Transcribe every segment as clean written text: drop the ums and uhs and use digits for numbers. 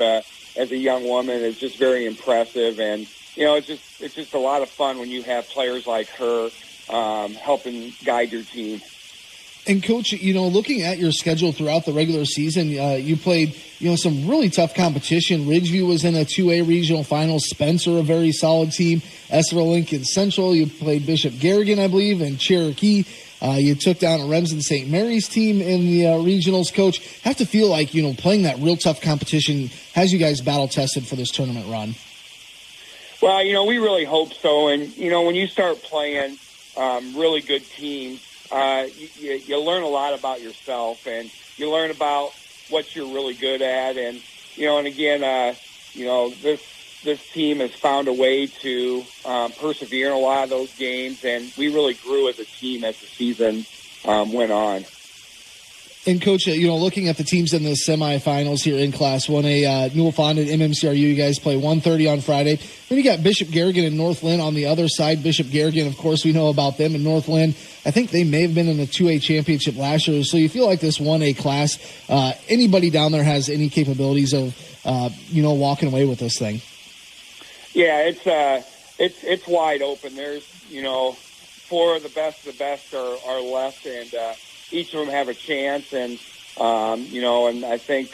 as a young woman is just very impressive. And, it's just a lot of fun when you have players like her helping guide your team. And, Coach, looking at your schedule throughout the regular season, you played, some really tough competition. Ridgeview was in a 2A regional finals. Spencer, a very solid team. Esseral Lincoln Central. You played Bishop Garrigan, I believe, and Cherokee. You took down a Remsen St. Mary's team in the regionals. Coach, have to feel like, playing that real tough competition has you guys battle-tested for this tournament run. Well, we really hope so. And, when you start playing really good teams, you learn a lot about yourself, and you learn about what you're really good at. And, and again, this team has found a way to persevere in a lot of those games, and we really grew as a team as the season went on. And, Coach, looking at the teams in the semifinals here in Class 1A, Newell-Fonda and MMCRU, you guys play 1:30 on Friday. Then you got Bishop Garrigan and Northland on the other side. Bishop Garrigan, of course, we know about them. And Northland, I think they may have been in the 2A championship last year. So you feel like this 1A class, anybody down there has any capabilities of, walking away with this thing? Yeah, it's wide open. There's, four of the best are left, and each of them have a chance. And, and I think,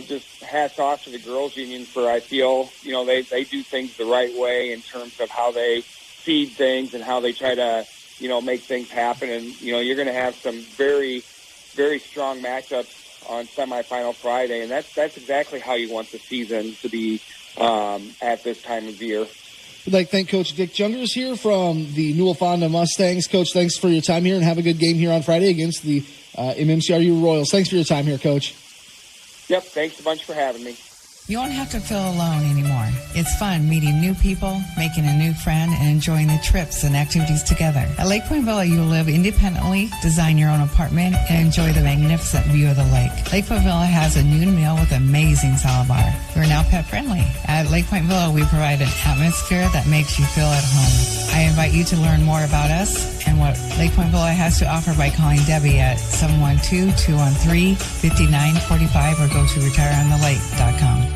just hats off to the girls' union for, I feel, they do things the right way in terms of how they seed things and how they try to, make things happen. And, you're going to have some very, very strong matchups on semifinal Friday. And that's exactly how you want the season to be at this time of year. We'd like to thank Coach Dick Jungers here from the Newell-Fonda Mustangs. Coach, thanks for your time here, and have a good game here on Friday against the MMCRU Royals. Thanks for your time here, Coach. Yep, thanks a bunch for having me. You won't have to feel alone anymore. It's fun meeting new people, making a new friend, and enjoying the trips and activities together. At Lake Point Villa, you'll live independently, design your own apartment, and enjoy the magnificent view of the lake. Lake Point Villa has a noon meal with amazing salad bar. We're now pet friendly. At Lake Point Villa, we provide an atmosphere that makes you feel at home. I invite you to learn more about us and what Lake Point Villa has to offer by calling Debbie at 712-213-5945 or go to retireonthelake.com.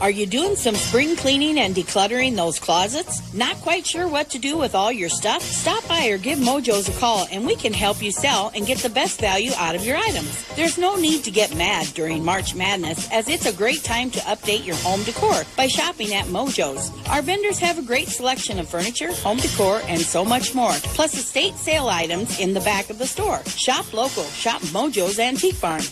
Are you doing some spring cleaning and decluttering those closets? Not quite sure what to do with all your stuff? Stop by or give Mojo's a call and we can help you sell and get the best value out of your items. There's no need to get mad during March Madness, as it's a great time to update your home decor by shopping at Mojo's. Our vendors have a great selection of furniture, home decor, and so much more, plus estate sale items in the back of the store. Shop local. Shop Mojo's Antique Barn.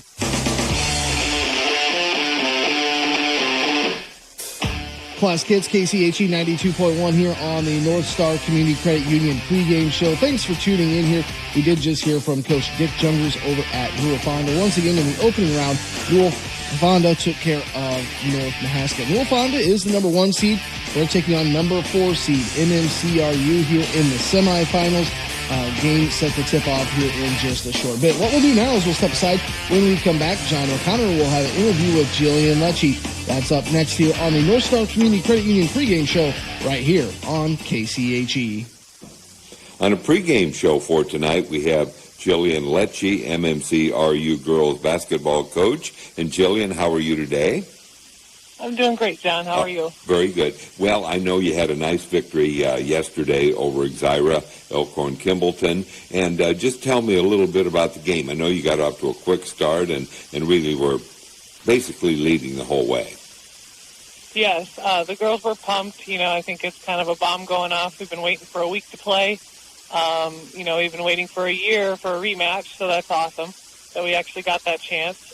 Class Kids, KCHE 92.1 here on the North Star Community Credit Union pregame show. Thanks for tuning in here. We did just hear from Coach Dick Jungers over at Newell-Fonda. Once again, in the opening round, Newell-Fonda took care of North Mahaska. Newell-Fonda is the number 1 seed. They're taking on number 4 seed MMCRU here in the semifinals. Game set to tip off here in just a short bit. What we'll do now is we'll step aside. When we come back, John O'Connor will have an interview with Jillian Lecce. That's up next here on the North Star Community Credit Union pregame show right here on KCHE. On a pregame show for tonight, we have Jillian Lecce, MMCRU girls basketball coach. And Jillian, how are you today? I'm doing great, John. How are you? Very good. Well, I know you had a nice victory yesterday over Exira, Elkhorn, Kimballton. And just tell me a little bit about the game. I know you got off to a quick start and really were basically leading the whole way. Yes, the girls were pumped. I think it's kind of a bomb going off. We've been waiting for a week to play. We've been waiting for a year for a rematch, so that's awesome that we actually got that chance.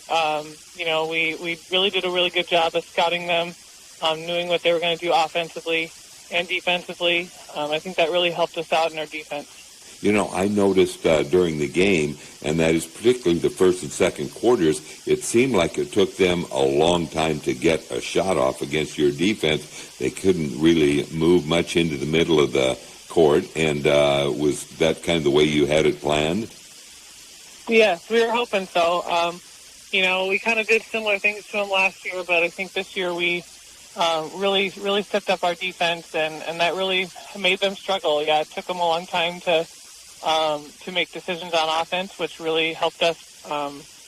We really did a really good job of scouting them, knowing what they were going to do offensively and defensively. I think that really helped us out in our defense. I noticed during the game, and that is particularly the first and second quarters, it seemed like it took them a long time to get a shot off against your defense. They couldn't really move much into the middle of the court, and was that kind of the way you had it planned? Yes, we were hoping so. We kind of did similar things to them last year, but I think this year we really stepped up our defense, and that really made them struggle. Yeah, it took them a long time to make decisions on offense, which really helped us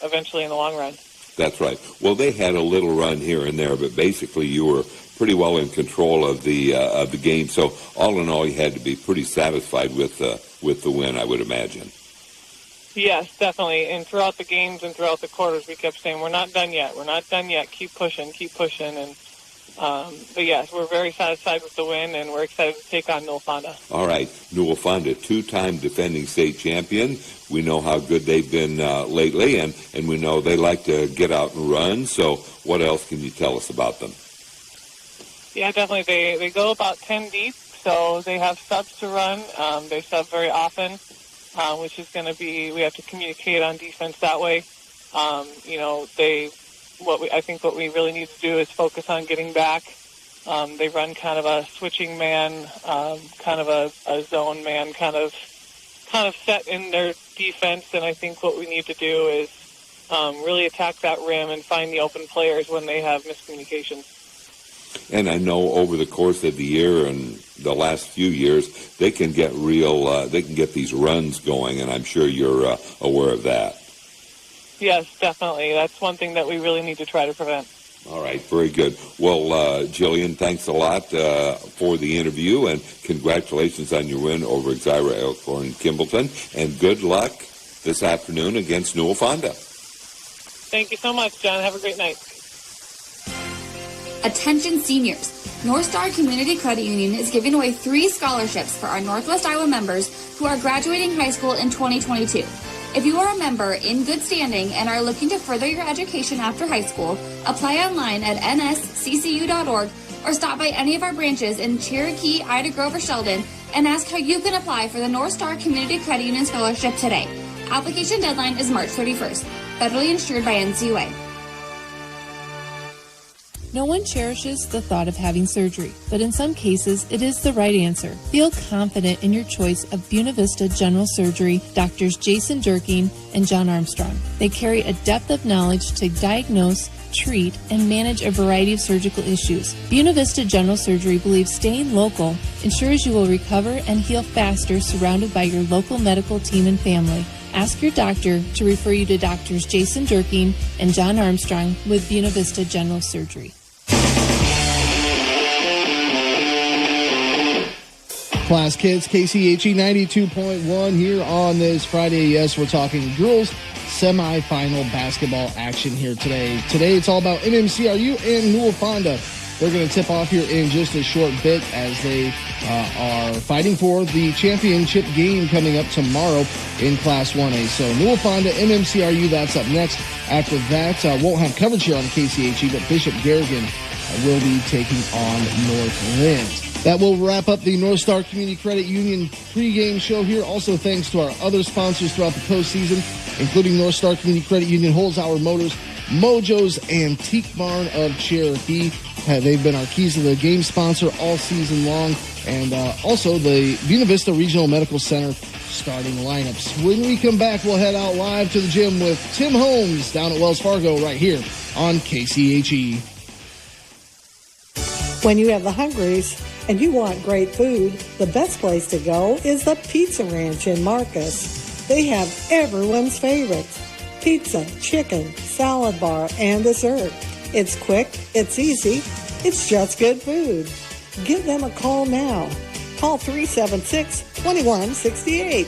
eventually in the long run. That's right. Well, they had a little run here and there, but basically you were pretty well in control of the game. So all in all, you had to be pretty satisfied with the win, I would imagine. Yes, definitely. And throughout the games and throughout the quarters, we kept saying, we're not done yet. We're not done yet. Keep pushing. And but yes, we're very satisfied with the win, and we're excited to take on Newell-Fonda. All right, Newell-Fonda, two-time defending state champion. We know how good they've been lately, and we know they like to get out and run. So what else can you tell us about them? Yeah, definitely. They go about 10 deep, so they have subs to run. They sub very often, which is going to be, we have to communicate on defense that way. I think what we really need to do is focus on getting back. They run kind of a switching man, kind of a zone man, kind of set in their defense. And I think what we need to do is really attack that rim and find the open players when they have miscommunications. And I know over the course of the year and the last few years, they can get they can get these runs going, and I'm sure you're aware of that. Yes, definitely. That's one thing that we really need to try to prevent. All right, very good. Well, Jillian, thanks a lot for the interview, and congratulations on your win over Xira Elkhorn Kimballton, and good luck this afternoon against Newell-Fonda. Thank you so much, John. Have a great night. Attention seniors. North Star Community Credit Union is giving away 3 scholarships for our Northwest Iowa members who are graduating high school in 2022. If you are a member in good standing and are looking to further your education after high school, apply online at nsccu.org or stop by any of our branches in Cherokee, Ida Grove, or Sheldon and ask how you can apply for the North Star Community Credit Union Scholarship today. Application deadline is March 31st. Federally insured by NCUA. No one cherishes the thought of having surgery, but in some cases, it is the right answer. Feel confident in your choice of Buena Vista General Surgery, Doctors Jason Durkin and John Armstrong. They carry a depth of knowledge to diagnose, treat, and manage a variety of surgical issues. Buena Vista General Surgery believes staying local ensures you will recover and heal faster surrounded by your local medical team and family. Ask your doctor to refer you to Doctors Jason Durkin and John Armstrong with Buena Vista General Surgery. Class Kids, KCHE 92.1 here on this Friday. Yes, we're talking girls semifinal basketball action here today. Today it's all about MMCRU and Newell-Fonda. They're going to tip off here in just a short bit as they are fighting for the championship game coming up tomorrow in Class 1A. So Newell-Fonda, MMCRU, that's up next. After that, won't have coverage here on KCHE, but Bishop Garrigan will be taking on Northland. That will wrap up the North Star Community Credit Union pregame show here. Also, thanks to our other sponsors throughout the postseason, including North Star Community Credit Union, Holzhauer Motors, Mojo's Antique Barn of Cherokee. They've been our keys to the game sponsor all season long. And also the Buena Vista Regional Medical Center starting lineups. When we come back, we'll head out live to the gym with Tim Holmes down at Wells Fargo right here on KCHE. When you have the hungries and you want great food, the best place to go is the Pizza Ranch in Marcus. They have everyone's favorites: pizza, chicken, salad bar, and dessert. It's quick, it's easy, it's just good food. Give them a call now. Call 376-2168.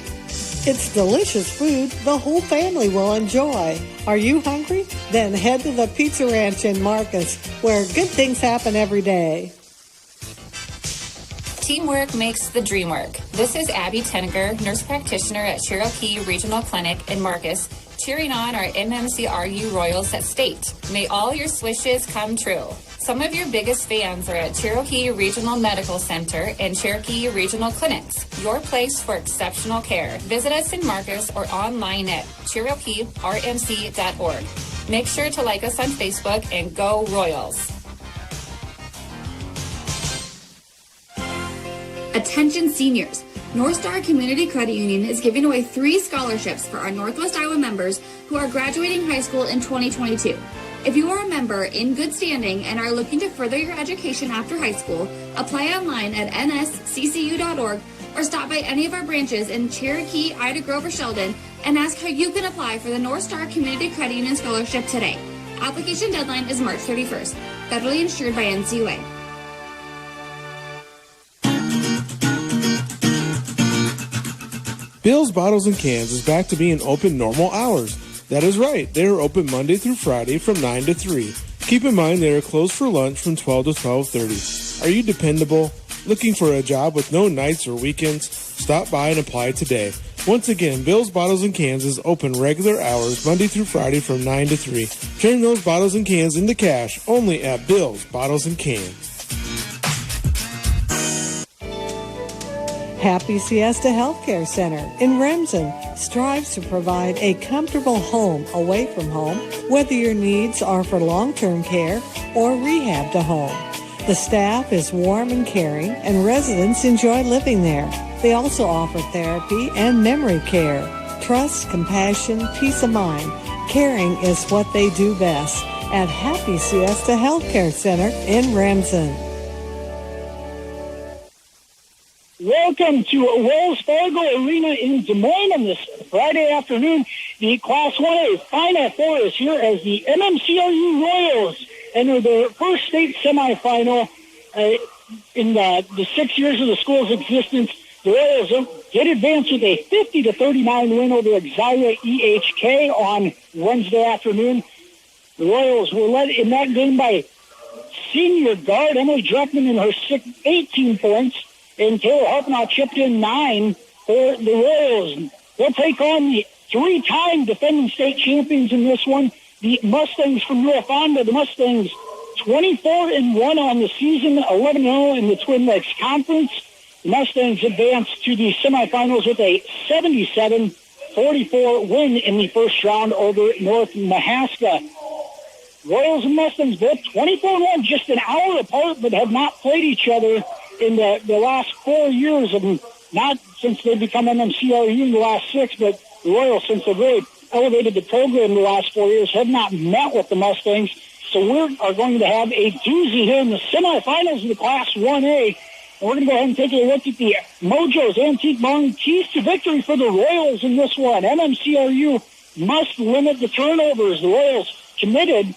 It's delicious food the whole family will enjoy. Are you hungry? Then head to the Pizza Ranch in Marcus, where good things happen every day. Teamwork makes the dream work. This is Abby Tenniger, nurse practitioner at Cherokee Regional Clinic in Marcus, cheering on our MMCRU Royals at state. May all your wishes come true. Some of your biggest fans are at Cherokee Regional Medical Center and Cherokee Regional Clinics, your place for exceptional care. Visit us in Marcus or online at CherokeeRMC.org. Make sure to like us on Facebook and go Royals. Attention seniors. North Star Community Credit Union is giving away 3 scholarships for our Northwest Iowa members who are graduating high school in 2022. If you are a member in good standing and are looking to further your education after high school, apply online at nsccu.org or stop by any of our branches in Cherokee, Ida Grove, or Sheldon and ask how you can apply for the North Star Community Credit Union Scholarship today. Application deadline is March 31st. Federally insured by NCUA. Bill's Bottles and Cans is back to being open normal hours. That is right. They are open Monday through Friday from 9 to 3. Keep in mind they are closed for lunch from 12 to 12:30. Are you dependable? Looking for a job with no nights or weekends? Stop by and apply today. Once again, Bill's Bottles and Cans is open regular hours Monday through Friday from 9 to 3. Turn those bottles and cans into cash only at Bill's Bottles and Cans. Happy Siesta Healthcare Center in Remsen strives to provide a comfortable home away from home, whether your needs are for long-term care or rehab to home. The staff is warm and caring, and residents enjoy living there. They also offer therapy and memory care. Trust, compassion, peace of mind. Caring is what they do best at Happy Siesta Healthcare Center in Remsen. Welcome to Wells Fargo Arena in Des Moines on this Friday afternoon. The Class 1A Final Four is here as the MMCRU Royals enter their first state semifinal in the 6 years of the school's existence. The Royals did advance with a 50-39 win over Exira EHK on Wednesday afternoon. The Royals were led in that game by senior guard Emily Dreckman in her 18 points. And Taylor Harpenow chipped in 9 for the Royals. They'll take on the three-time defending state champions in this one, the Mustangs from Newell-Fonda. The Mustangs 24-1 on the season, 11-0 in the Twin Lakes Conference. The Mustangs advanced to the semifinals with a 77-44 win in the first round over North Mahaska. Royals and Mustangs both 24-1, just an hour apart, but have not played each other in the last 4 years, and not since they've become MMCRU in the last 6, but the Royals, since they've really elevated the program in the last 4 years, have not met with the Mustangs. So we are going to have a doozy here in the semifinals of the Class 1A. And we're going to go ahead and take a look at the Mojo's Antique Barn keys to victory for the Royals in this one. MMCRU must limit the turnovers. The Royals committed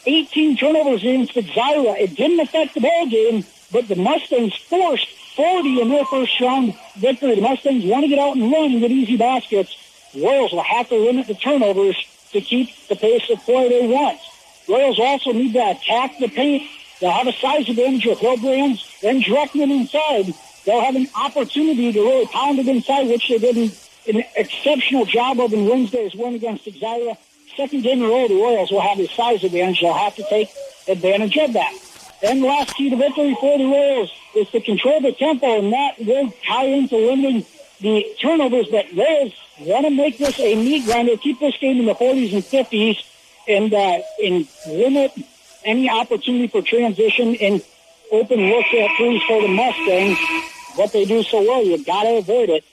18 turnovers against Exira. It didn't affect the ball game, but the Mustangs forced 40 in their first round victory. The Mustangs want to get out and run and get easy baskets. The Royals will have to limit the turnovers to keep the pace of play they want. Royals also need to attack the paint. They'll have a size advantage with Hillbrands and Dreckman inside. They'll have an opportunity to really pound it inside, which they did an exceptional job of in Wednesday's win against Exira. Second game in a row, the Royals will have a size advantage. They'll have to take advantage of that. And the last key to victory for the Royals is to control the tempo, and that will tie into limiting the turnovers. But Royals want to make this a meat grinder, keep this game in the 40s and 50s, and limit any opportunity for transition and open looks at threes for the Mustangs. What they do so well, you've got to avoid it.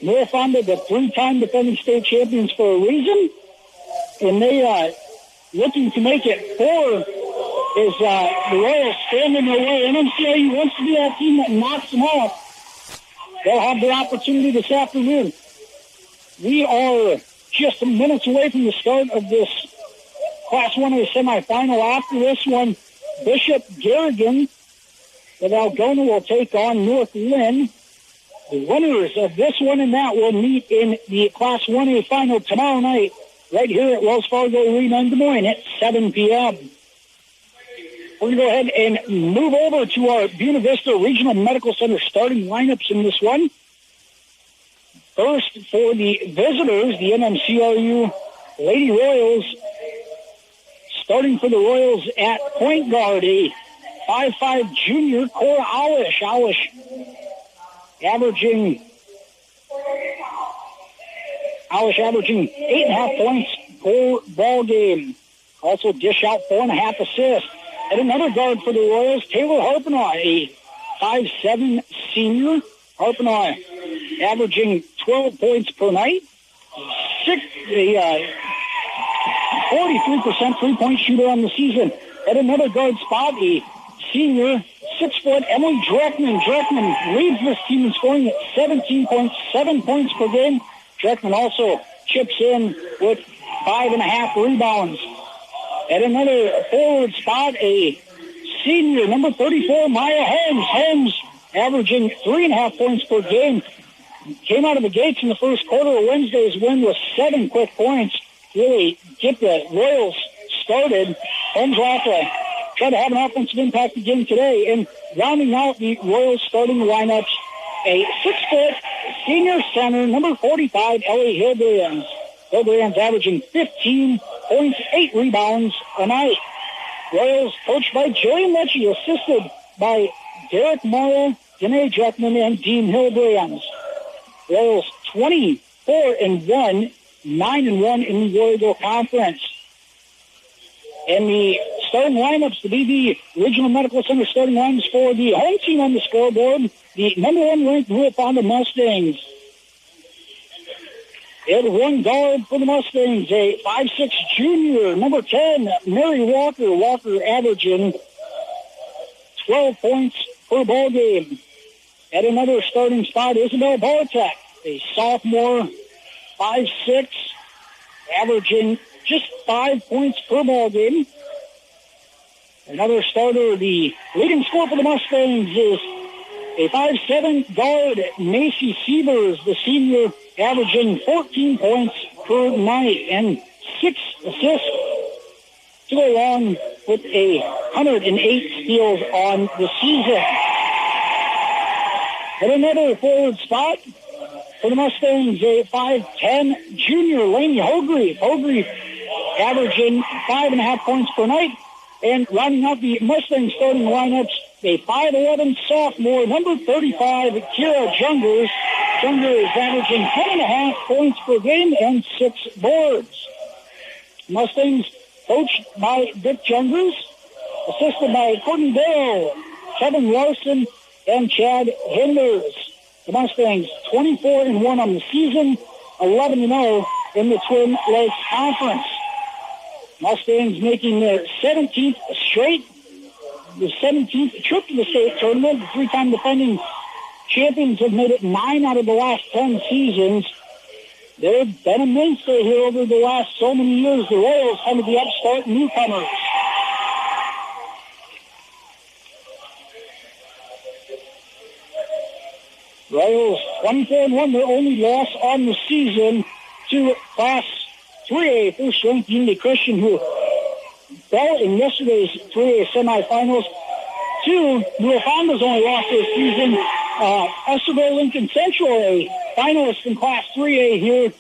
Newell-Fonda, the three-time defending state champions for a reason, and they are looking to make it 4 is the Royals stand in their way. MMCRU wants to be that team that knocks them off. They'll have their opportunity this afternoon. We are just minutes away from the start of this Class 1A semifinal. After this one, Bishop Garrigan of Algona will take on North Lynn. The winners of this one and that will meet in the Class 1A final tomorrow night right here at Wells Fargo Arena in Des Moines at 7 p.m. We're going to go ahead and move over to our Buena Vista Regional Medical Center starting lineups in this one. First, for the visitors, the MMCRU Lady Royals. Starting for the Royals at point guard, a 5'5" junior, Cora Aulish. Aulish averaging 8.5 points per ball game. Also dish out 4.5 assists. And another guard for the Royals, Taylor Harpenow, a 5'7" senior. Harpenow averaging 12 points per night. 43% three-point shooter on the season. At another guard spot, a senior, 6-foot Emily Dreckman. Dreckman leads this team in scoring at 17.7 points per game. Treckman also chips in with 5.5 rebounds. At another forward spot, a senior, number 34, Maya Holmes. Holmes averaging 3.5 points per game. Came out of the gates in the first quarter of Wednesday's win with 7 quick points. Really get the Royals started. Holmes will have to try to have an offensive impact again today. And rounding out the Royals starting lineups, a 6-foot senior center, number 45, Ellie Hildebrand. Hildebrand's averaging 15 points, 8 rebounds a night. Royals coached by Jillian Lecce, assisted by Derek Morrow, Danae Dreckman, and Dean Hildebrand. Royals 24-1, 9-1 in the Royal Conference. And the starting lineups to be the Regional Medical Center starting lineups for the home team on the scoreboard, the number 1 ranked Newell-Fonda Mustangs. At one guard for the Mustangs, a 5'6" junior, number 10, Mary Walker. Walker averaging 12 points per ball game. At another starting spot, Isabel Bartek, a sophomore, 5'6", averaging just 5 points per ball game. Another starter, the leading scorer for the Mustangs is a 5'7" guard, Macy Sievers, the senior, averaging 14 points per night and 6 assists to go along with 108 steals on the season. At another forward spot for the Mustangs, a 5'10" junior, Laney Hogrefe. Hogrefe averaging 5.5 points per night. And rounding out the Mustangs starting lineups, a 5'11" sophomore, number 35, Kira Jungers. Jungers averaging 10.5 points per game and 6 boards. Mustangs coached by Dick Jungers, assisted by Courtney Bale, Kevin Larson, and Chad Hinders. The Mustangs 24-1 on the season, 11-0 in the Twin Lakes Conference. Mustangs making their 17th trip to the state tournament. The 3-time defending champions have made it 9 out of the last 10 seasons. They've been a mainstay here over the last so many years. The Royals come to the upstart newcomers. Royals 24-1, their only loss on the season to Class 3A first-ranked Unity Christian, who fell in yesterday's 3A semifinals. To Newell-Fonda's only loss this season, Esterville Lincoln Central, a finalist in Class 3A here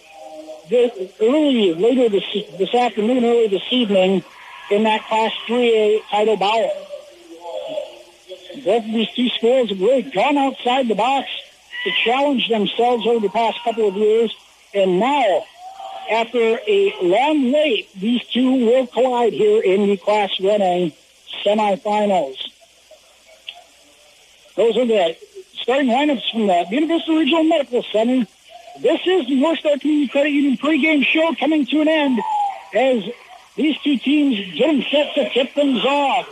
later this afternoon, early this evening, in that Class 3A title bout. Both of these two schools have really gone outside the box to challenge themselves over the past couple of years, and now, after a long wait, these two will collide here in the Class 1A semifinals. Those are the starting lineups from the University Regional Medical Center. This is the North Star Community Credit Union pregame show coming to an end as these two teams getting set to tip things off.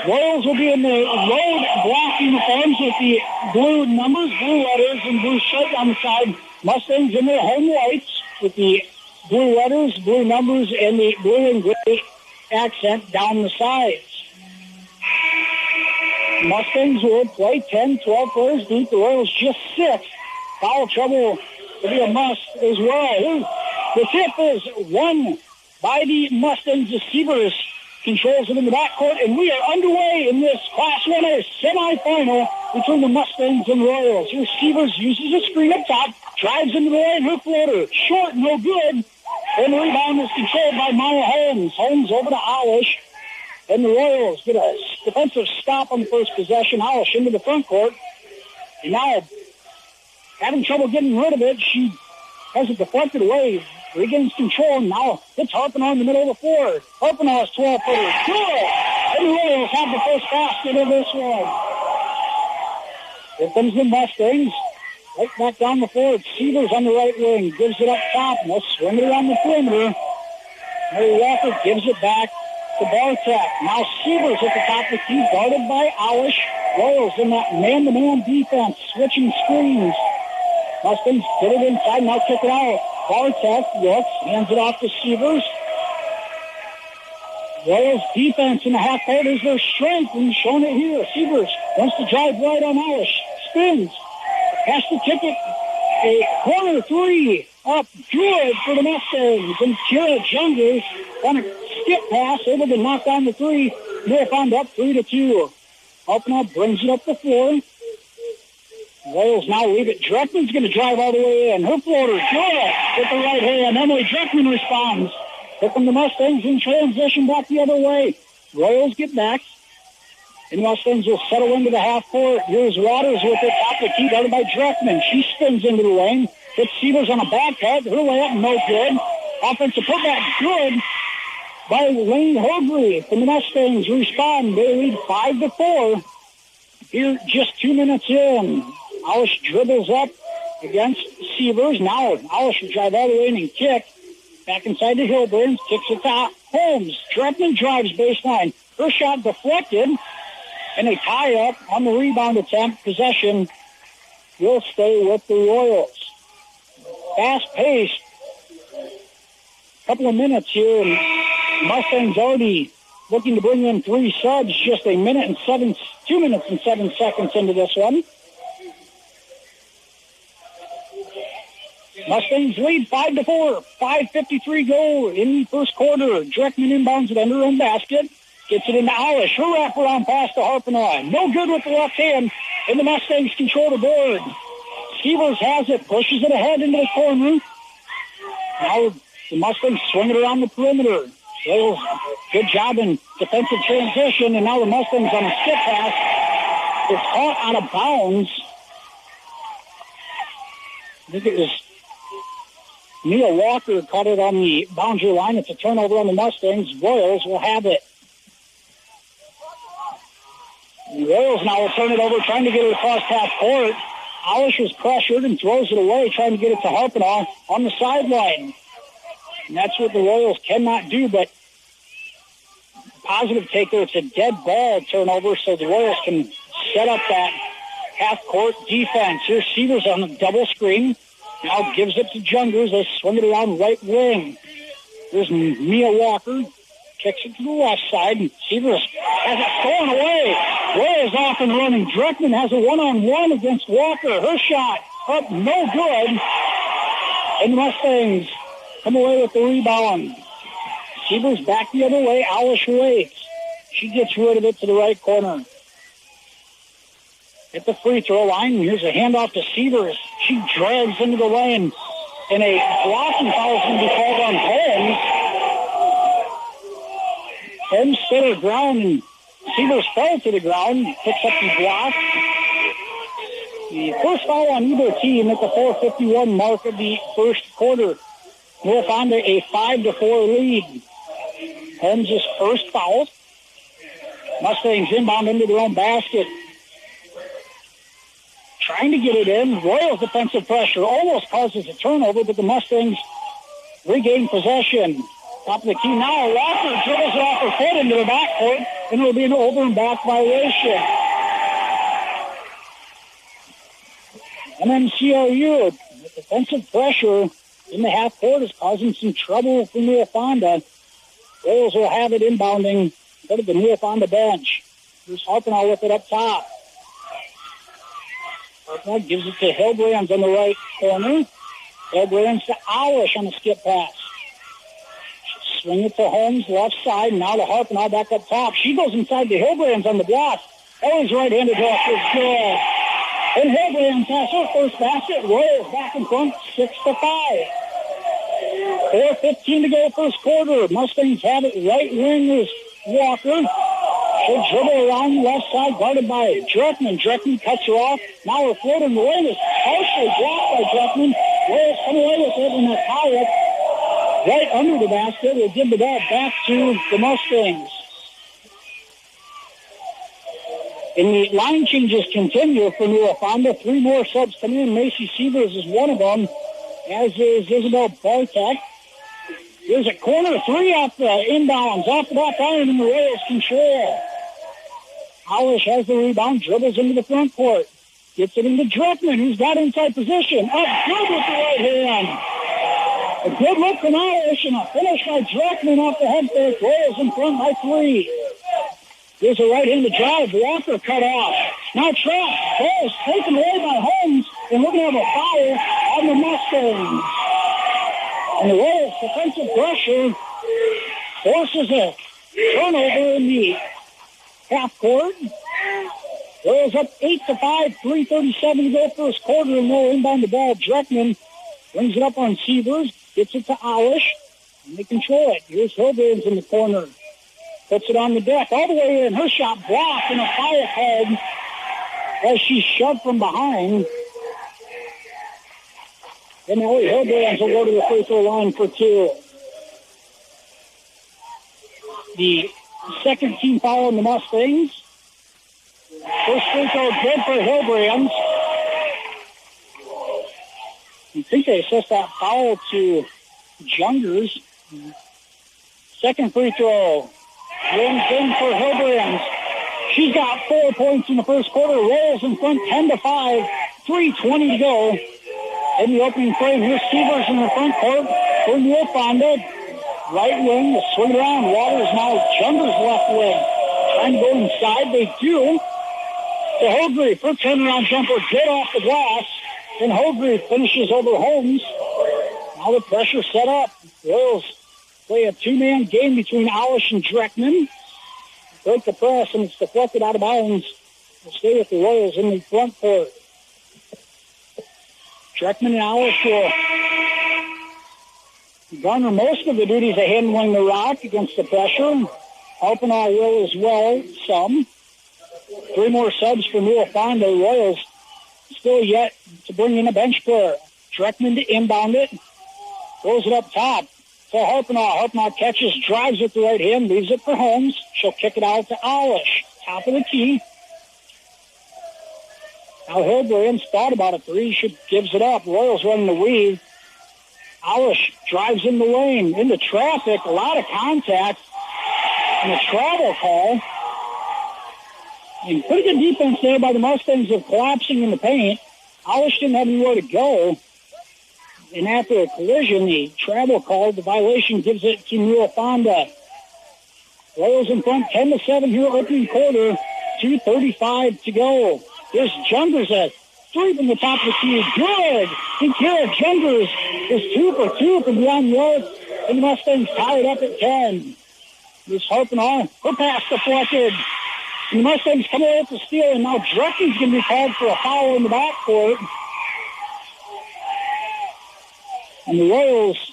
Royals will be in the road black uniforms with the blue numbers, blue letters, and blue shirt on the side. Mustangs in their home whites with the blue letters, blue numbers, and the blue and gray accent down the sides. Mustangs will play 10, 12 players deep. The Royals just 6. Foul trouble to be a must as well. The tip is won by the Mustangs. The Sievers controls it in the backcourt, and we are underway in this Class 1A semifinal between the Mustangs and Royals. Here, Sievers uses a screen up top, drives into the lane, her floater, short, no good, and the rebound is controlled by Maya Holmes. Holmes over to Alish, and the Royals get a defensive stop on the first possession. Alish into the front court, and now having trouble getting rid of it. She has it deflected away, regains control, and now hits Harpinaugh in the middle of the floor. Harpinaugh's 12-footer. Good! And the Royals have the first basket of this one. Here comes the Mustangs. Right back down the floor. It's Sievers on the right wing. Gives it up top. And they'll swing it around the perimeter. Mary Walker gives it back to Bartek. Now Sievers at the top of the key, guarded by Alish. Royals in that man-to-man defense, switching screens. Mustangs get it inside, now kick it out. Bartek looks, hands it off to Sievers. Royals defense in the half court is their strength, and showing it here. Sievers wants to drive right on Alish. Spins. Has to kick it. A corner three. Up good for the Mustangs. And Kira Jungers on a skip pass, able to knock down the three. Newell-Fonda up 3-2. Harpenow brings it up the floor. Royals now leave it. Dreckman's going to drive all the way in. Her floater, good with the right hand. Emily Dreckman responds. Here come the Mustangs in transition back the other way. Royals get back. And Mustangs will settle into the half court. Here's Waters with it. Top of the key, guarded by Dreckman. She spins into the lane. Hits Sievers on a back cut. Her layup, no good. Offensive putback, good by Lane Hogley. And the Mustangs respond. They lead 5-4. Here, just 2 minutes in. Alish dribbles up against Sievers. Now, Alish will drive all the way in and kick. Back inside the Hillburns. Kicks it to Holmes. Dreckman drives baseline. Her shot deflected. And a tie-up on the rebound attempt. Possession will stay with the Royals. Fast-paced. Couple of minutes here. And Mustangs already looking to bring in 3 subs. Just 2 minutes and 7 seconds into this one. Mustangs lead 5-4. 5:53 go in the first quarter. Dreckman inbounds it under her own basket. Gets it into Alish. Her wraparound pass to Harpenow. No good with the left hand. And the Mustangs control the board. Sievers has it. Pushes it ahead into the corner. Now the Mustangs swing it around the perimeter. Royals, good job in defensive transition. And now the Mustangs on a skip pass. It's caught out of bounds. I think it was Neil Walker caught it on the boundary line. It's a turnover on the Mustangs. Royals will have it. The Royals now will turn it over, trying to get it across half court. Alish is pressured and throws it away, trying to get it to Harpenow on the sideline. And that's what the Royals cannot do, but positive taker, it's a dead ball turnover, so the Royals can set up that half-court defense. Here's Sievers on the double screen. Now gives it to Jungers. They swing it around right wing. There's Mia Walker. Kicks it to the left side. And Sievers has it stolen away. Royals off and running. Dreckman has a one-on-one against Walker. Her shot up, no good. And the Mustangs come away with the rebound. Sievers back the other way. Alish waits. She gets rid of it to the right corner. At the free throw line, here's a handoff to Sievers. She drags into the lane. And a blocking foul is going to be called on Holmes. Holmes stood her ground, and Sievers fell to the ground. Picks up the block. The first foul on either team at the 4:51 mark of the first quarter. Newell-Fonda a 5-4 lead. Holmes' first foul. Mustangs inbound into their own basket. Trying to get it in. Royals defensive pressure almost causes a turnover, but the Mustangs regain possession. Top of the key now. Walker dribbles it off her foot into the backcourt, and it will be an over and back violation. MMCRU, the defensive pressure in the half court is causing some trouble for Newell-Fonda. Royals will have it inbounding. Go to the Newell-Fonda bench. Here's Harpenow with it up top. Harpenow gives it to Hillbrands on the right corner. Hillbrands to Alish on the skip pass. Swing it to Holmes, left side. Now to Harpenow back up top. She goes inside to Hillbrands on the block. Always right-handed block is good. And Hillbrands has her first basket. Royals back in front, 6-5. 4:15 to go first quarter. Mustangs have it. Right wing is Walker. She'll dribble around the left side, guarded by Dreckman. Dreckman cuts her off. Now her floater in the lane is partially blocked by Dreckman. Royals come away with it in that tie-up. Right under the basket. We'll give the ball back to the Mustangs. And the line changes continue for Newell-Fonda. 3 more subs come in. Macy Sievers is one of them, as is Isabel Bartek. There's a corner 3 off the inbounds, off the back iron, and the Royals control. Alish has the rebound, dribbles into the front court. Gets it into Dreckman, who's got inside position. Up good with the right hand. A good look from Irish and a finish by Dreckman off the head fake. Royals in front by 3. Here's a right-handed drive. Walker cut off. Now trapped. Ball is taken away by Holmes, and we're going to have a foul on the Mustangs. And the Royals' defensive pressure forces a turnover in the half court. Royals up 8-5, 3:37 to go first quarter, and they'll inbound the ball. Dreckman brings it up on Severs, gets it to Alish, and they control it. Here's Hildebrand's in the corner. Puts it on the deck all the way in. Her shot blocked and a foul called as she's shoved from behind. And now Hildebrand's will go to the free throw line for 2. The second team foul on the Mustangs. First free throw good for Hildebrand's. I think they assessed that foul to Jungers. Second free throw. Rings in for Hildebrand's. She's got 4 points in the first quarter. Royals in front 10-5. 3:20 to go. In the opening frame, here's Severs in the front court for Newell-Fonda. Right wing, the swing around. Waters now Jungers left wing. Trying to go inside. They do. To Holgrave for turnaround jumper. Good off the glass. And Holgrave finishes over Holmes. Now the pressure set up. Royals play a 2-man game between Alish and Dreckman. Break the press, and it's deflected out of bounds. We'll stay with the Royals in the front court. Dreckman and Alish will garner most of the duties of handling the rock against the pressure. Alpinaw will as well, some. 3 more subs for Newell-Fonda. Royals still yet to bring in a bench player. Dreckman to inbound it. Throws it up top to Harpinaw. Harpinaw catches, drives with the right hand, leaves it for Holmes. She'll kick it out to Alish. Top of the key. Now Hildebrand's thought about a 3. She gives it up. Royals running the weave. Alish drives in the lane, into traffic. A lot of contact. And a travel call. And pretty good defense there by the Mustangs of collapsing in the paint. Alish didn't have anywhere to go. And after a collision, the travel call, the violation gives it to Newell-Fonda. Royals in front 10-7 here opening quarter. 2:35 to go. Here's Jungers at 3 from the top of the key. Good. And Kara Jungers is 2 for 2 from beyond the arc. And the Mustangs tied up at 10. Here's Harpinaw. Her pass deflected. And the Mustangs come away with the steal. And now Dreckman's going to be called for a foul in the backcourt. And the Royals'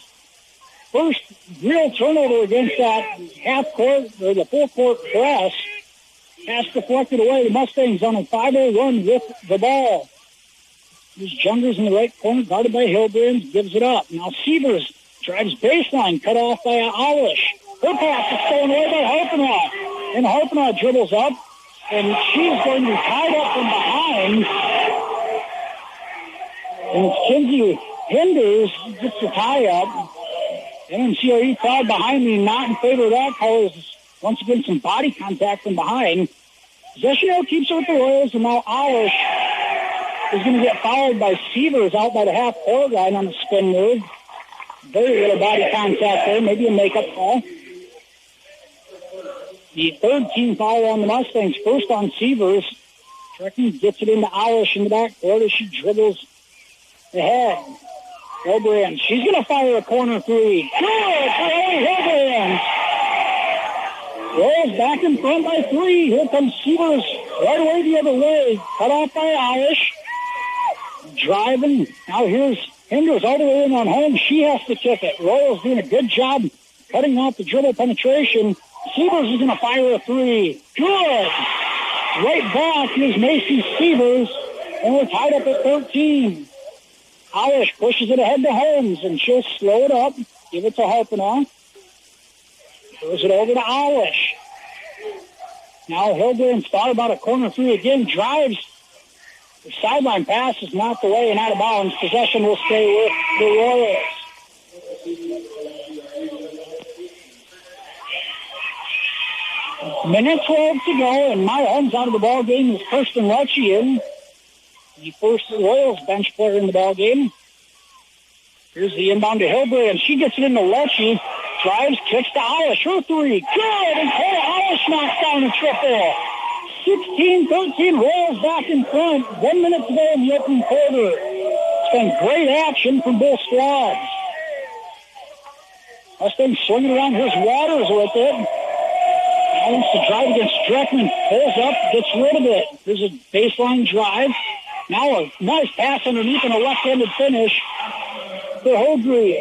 first real turnover against that half-court or the full-court press. Pass deflected away. The Mustangs on a 5-0 run with the ball. There's Jungers in the right corner, guarded by Hildebrand, gives it up. Now Severs drives baseline, cut off by Alish. Her pass is stolen away by Harpinaw. And Harpinaw dribbles up, and she's going to be tied up from behind. And it's Kinsey Hinders gets the tie up. MMCRU crowd behind me, not in favor of that call. Once again, some body contact from behind. Possession keeps it with the Royals, and now Alish is going to get fouled by Severs out by the half-court line on the spin move. Very little body contact there, maybe a makeup call. The third team foul on the Mustangs, first on Severs. Dreckman gets it into Alish in the backcourt as she dribbles ahead. Hildebrand, she's going to fire a corner 3. Good for Hildebrand. Royals back in front by 3. Here comes Severs right away the other way. Cut off by Alish. Driving. Now here's Hinders all the way in on home. She has to kick it. Royals doing a good job cutting off the dribble penetration. Severs is going to fire a 3. Good. Right back. Here's Macy Severs. And we're tied up at 13. Alish pushes it ahead to Holmes, and she'll slow it up. Give it to Harpinaw. Throws it over to Alish. Now Hildebrand's thought about a corner 3 again. Drives. The sideline pass is knocked away and out of bounds. Possession will stay with the Royals. Minute 12 to go, and my home's out of the ball game is Kirsten Lecce in. the first Royals bench player in the ball game. Here's the inbound to Hillbrand. She gets it into Lecce. Drives, kicks to Alish. Her three. Good! And Cole Alish knocks down a triple. 16-13. Royals back in front. 1 minute to go in the opening quarter. It's been great action from both squads. Mustang swinging around. Here's Waters with it. Now wants to drive against Dreckman. Pulls up, gets rid of it. There's a baseline drive. Now a nice pass underneath and a left-handed finish for Hildrey.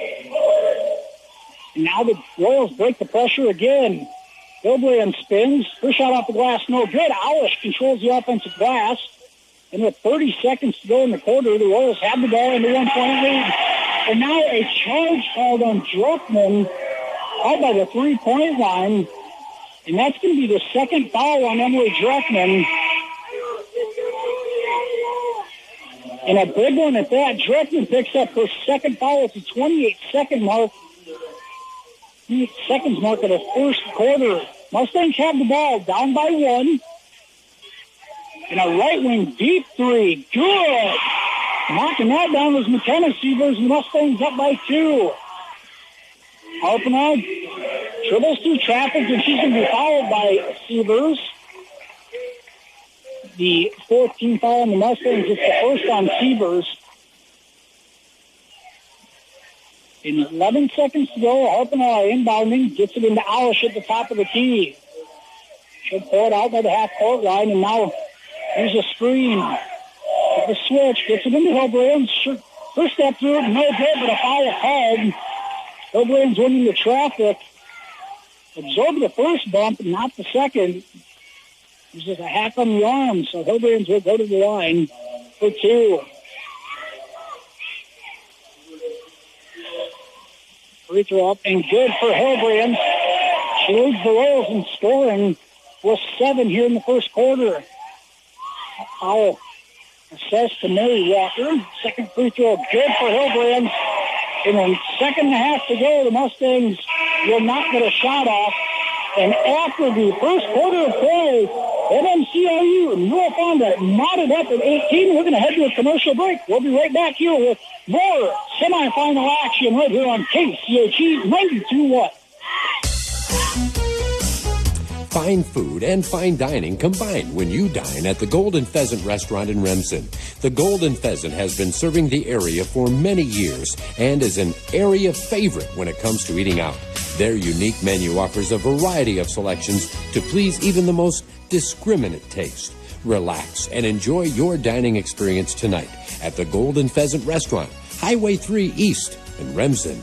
And now the Royals break the pressure again. Hildrey spins. Her shot off the glass, no good. Alish controls the offensive glass. And with 30 seconds to go in the quarter, the Royals have the ball in the 1-point lead. And now a charge called on Dreckman out by the 3-point line. And that's going to be the second foul on Emily Dreckman. And a big one at that. Dreckman picks up her second foul at the 28-second mark. 8 seconds mark of the first quarter. Mustangs have the ball down by 1. And a right wing deep three. Good. Knocking that down was McKenna Sievers. Mustangs up by 2. Harpenau dribbles through traffic, and she's going to be fouled by Sievers. The 14th foul on the Mustangs. It's the first on Sievers. In 11 seconds to go, Harpenau inbounding, gets it into Alish at the top of the key. She'll pull it out by the half-court line, and now here's a screen. With the switch, gets it into Hillbrand. First step through it, no good, but a foul called. Hillbrand's winning the traffic. Absorbed the first bump, not the second. There's just a hack on the arm, so Hillbrand's will go to the line for 2. Free throw up and good for Hillbrand. She leads the Royals in scoring with 7 here in the first quarter. Foul assessed to Mary Walker. Second free throw good for Hillbrand. In a second and a half to go, the Mustangs will not get a shot off. And after the first quarter of play, MMCRU and Newell-Fonda knotted up at 18. We're going to head to a commercial break. We'll be right back here with more semifinal action right here on KCHE 92.1. Fine food and fine dining combined when you dine at the Golden Pheasant Restaurant in Remsen. The Golden Pheasant has been serving the area for many years and is an area favorite when it comes to eating out. Their unique menu offers a variety of selections to please even the most discriminate taste. Relax and enjoy your dining experience tonight at the Golden Pheasant Restaurant, Highway 3 East in Remsen.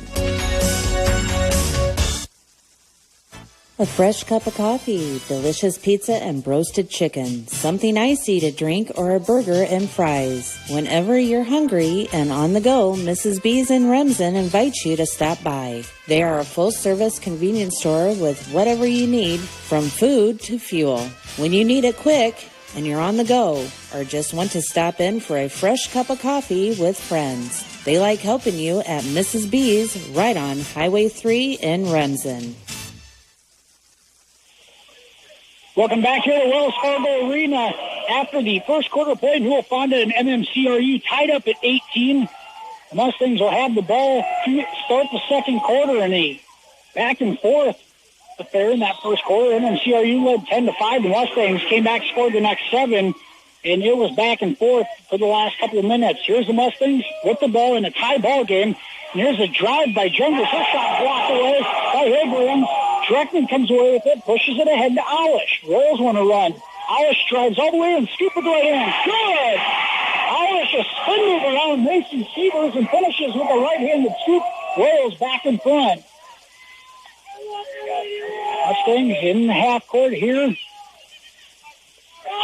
A fresh cup of coffee, delicious pizza and roasted chicken, something icy to drink, or a burger and fries. Whenever you're hungry and on the go, Mrs. B's in Remsen invites you to stop by. They are a full-service convenience store with whatever you need, from food to fuel. When you need it quick and you're on the go, or just want to stop in for a fresh cup of coffee with friends, they like helping you at Mrs. B's right on Highway 3 in Remsen. Welcome back here to Wells Fargo Arena. After the first quarter play, Newell-Fonda and MMCRU tied up at 18. The Mustangs will have the ball to start the second quarter in a back and forth affair in that first quarter. MMCRU led 10-5. The Mustangs came back, scored the next 7, and it was back and forth for the last couple of minutes. Here's the Mustangs with the ball in a tie ball game. And here's a drive by Jungers. Her shot blocked away by Hillbrand. Dreckman comes away with it, pushes it ahead to Alish. Royals want to run. Alish drives all the way and scoop with the right hand. Good! Alish a spin move around Mason Sievers and finishes with a right-handed scoop. Royals back in front. Mustangs in the half court here.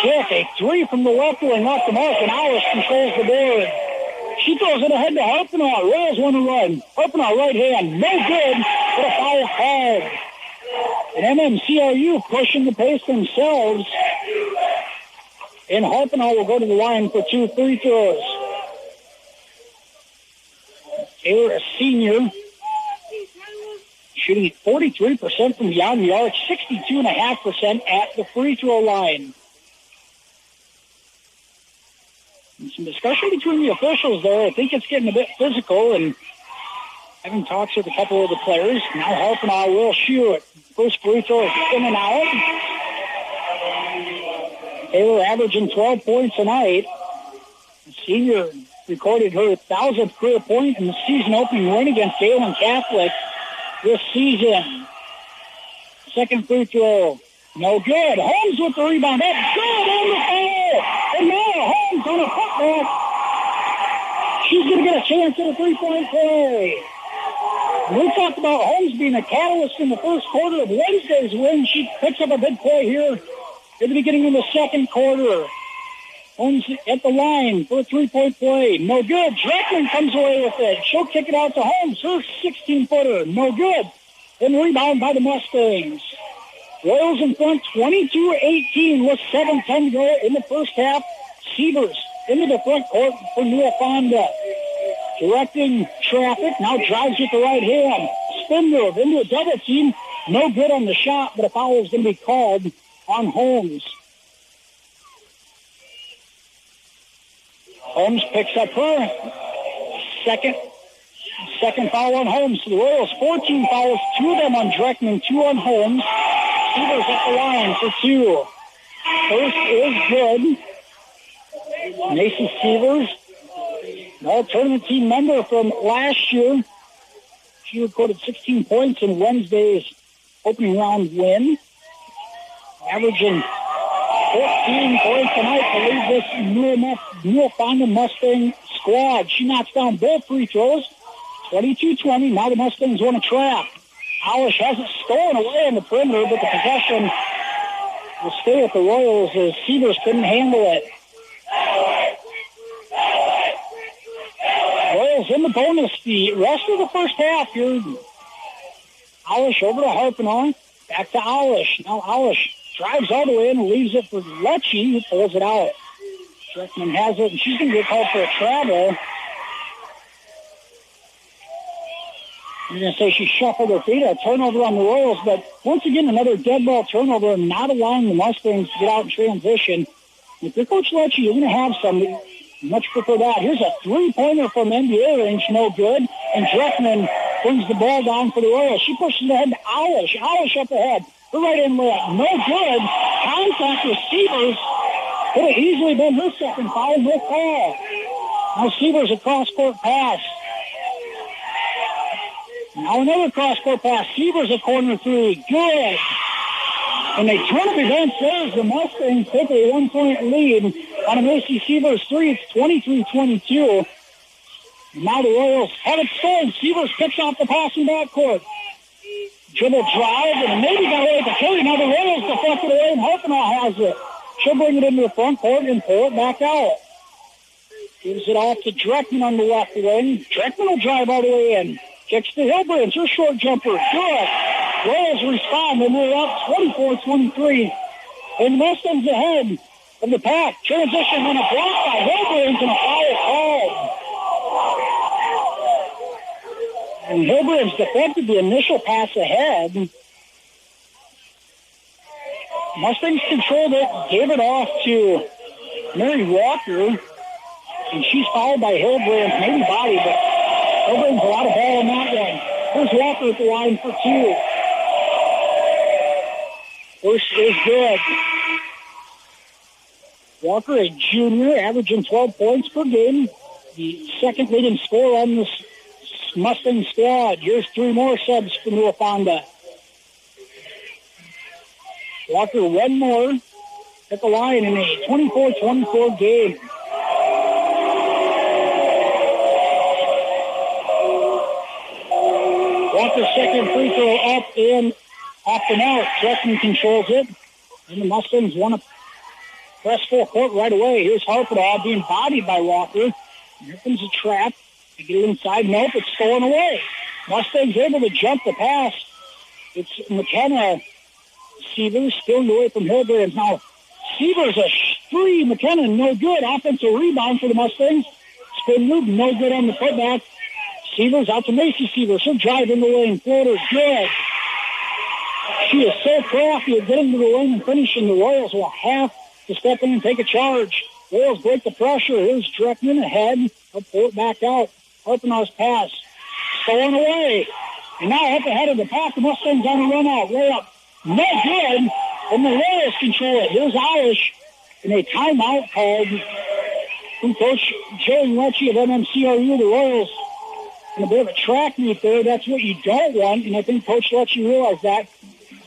Kick, a 3 from the left wing off the mark, and Alish controls the board. She throws it ahead to Harpenau. Royals want to run. Harpenau right hand. No good, but a foul called. And MMCRU pushing the pace themselves. And Harpenau will go to the line for 2 free throws. Taylor, a senior, shooting 43% from beyond the arc, 62.5% at the free throw line. And some discussion between the officials there. I think it's getting a bit physical, and having talks with a couple of the players. Now Harpenaugh will shoot. First free throw is in and out. Taylor averaging 12 points tonight. The senior recorded her 1,000th career point in the season-opening win against Galen Catholic this season. Second free throw, no good. Holmes with the rebound. That's good on the foul. And now Holmes on a putback. She's going to get a chance at a three-point play. We talked about Holmes being a catalyst in the first quarter of Wednesday's win. She picks up a big play here at the beginning of the second quarter. Holmes at the line for a three-point play. No good. Dreckman comes away with it. She'll kick it out to Holmes. Her 16-footer. No good. Then rebound by the Mustangs. Royals in front 22-18 with 7:10 to go in the first half. Sievers into the front court for Newell-Fonda. Directing traffic, now drives with the right hand. Spin move into a double team. No good on the shot, but a foul is going to be called on Holmes. Holmes picks up her second foul on Holmes. The Royals 14 fouls, 2 of them on Dreckman, 2 on Holmes. Sievers at the line for 2. First is good. Macy Sievers, an all-tournament team member from last year. She recorded 16 points in Wednesday's opening round win. Averaging 14 points tonight to lead this Newell-Fonda Mustang squad. She knocks down both free throws. 22-20. Now the Mustangs want to trap. Alish has it stolen away on the perimeter, but the possession will stay with the Royals as Sievers couldn't handle it. Royals in the bonus the rest of the first half here. Alish over to Harpenaugh. Back to Alish. Now Alish drives all the way in and leaves it for Lecce, who pulls it out. Dreckman has it, and she's going to get called for a travel. I'm going to say she shuffled her feet, a turnover on the Royals, but once again, another dead ball turnover and not allowing the Mustangs to get out in transition. If you're Coach Lecce, you're going to have some. Much prefer that. Here's a three-pointer from NBA range, no good. And Dreckman brings the ball down for the Royals. She pushes it ahead to Alish. Alish up ahead. The right-hand layup, no good. Contact with Sievers. Could have easily been her second foul, no call. Now Sievers a cross-court pass. Now another cross-court pass. Sievers a corner three. Good. And they turn up events there as the Mustangs take a 1-point lead on a Macy Sievers 3. It's 23-22. Now the Royals have it stolen. Sievers picks off the pass in backcourt. Dribble drive, and maybe got away with the carry. Now the Royals deflected away, and Harpenaugh has it. She'll bring it into the front court and pull it back out. Gives it off to Dreckman on the left wing. Dreckman will drive all the way in. Kicks to Hilbrands. Her short jumper. Good. Royals respond, and they're up 24-23. And the Mustangs ahead of the pack. Transition and a block by Hilbrands and a foul called. And Hilbrands deflected the initial pass ahead. Mustangs controlled it, gave it off to Mary Walker, and she's fouled by Hilbrands, maybe body, but Hilbrands a lot of ball on that one. Here's Walker at the line for 2. First is good. Walker, a junior, averaging 12 points per game. The second leading scorer on this Mustang squad. Here's 3 more subs for Newell-Fonda. Walker, 1 more at the line in a 24-24 game. Walker's second free throw up and off the mark. Dreckman controls it. And the Mustangs want to press full court right away. Here's Harpenaugh being bodied by Walker. Here comes a trap. To get it inside. Nope, it's stolen away. Mustangs able to jump the pass. It's McKenna. Sievers spilled away from Hilbrands. Now, Sievers a 3. McKenna, no good. Offensive rebound for the Mustangs. Spin move, no good on the putback. Sievers out to Macy Sievers. She'll drive in the lane. Floater, good. She is so crafty at getting to the lane and finishing. The Royals will have to step in and take a charge. Royals break the pressure. Here's Dreckman ahead. He'll pull it back out. Harpenau's pass. Stolen away. And now up ahead of the pack, the Mustangs on a run out. Way up. No good. And the Royals control it. Here's Irish. And a timeout called from Coach Joey Lecce of MMCRU. The Royals in a bit of a track meet there. That's what you don't want. And I think Coach Lecce realized that.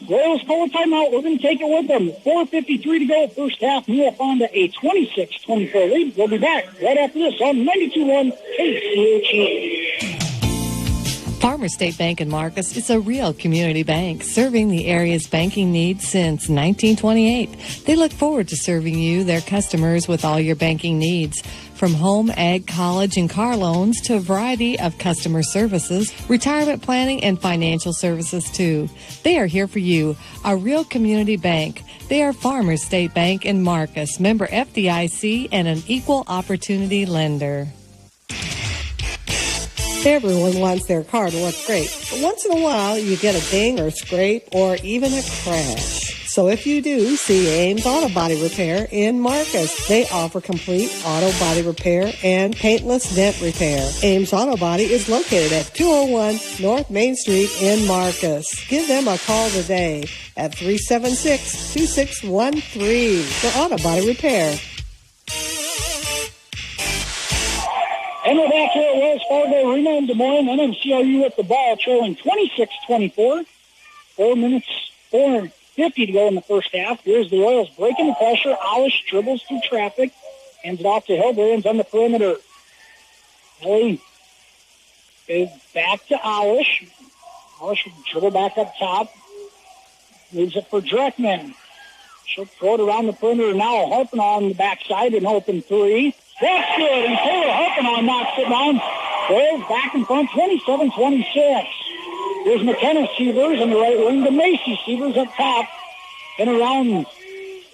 Royals call a timeout. We're going to take it with them. 4:53 to go. First half. Newell-Fonda a 26-24 lead. We'll be back right after this on 92.1 KCHE. Farmers State Bank in Marcus is a real community bank serving the area's banking needs since 1928. They look forward to serving you, their customers, with all your banking needs. From home, ag, college, and car loans to a variety of customer services, retirement planning, and financial services, too. They are here for you, a real community bank. They are Farmers State Bank in Marcus, member FDIC, and an equal opportunity lender. Everyone wants their car to look great, but once in a while you get a ding or scrape or even a crash. So if you do, see Ames Auto Body Repair in Marcus. They offer complete auto body repair and paintless dent repair. Ames Auto Body is located at 201 North Main Street in Marcus. Give them a call today at 376-2613 for auto body repair. And we're back here at Wells Fargo Arena in Des Moines. MMCRU with the ball, trailing 26-24. 4:50 to go in the first half. Here's the Royals breaking the pressure. Alish dribbles through traffic. Hands it off to Hillbrands on the perimeter. Ellie is back to Alish. Alish will dribble back up top. Leaves it for Dreckman. She'll throw it around the perimeter now. Harpenau on the backside, an open three. That's good, and Taylor Harpenau knocks it down. Royals back in front, 27-26. Here's McKenna Sievers on the right wing to Macy Sievers up top. And around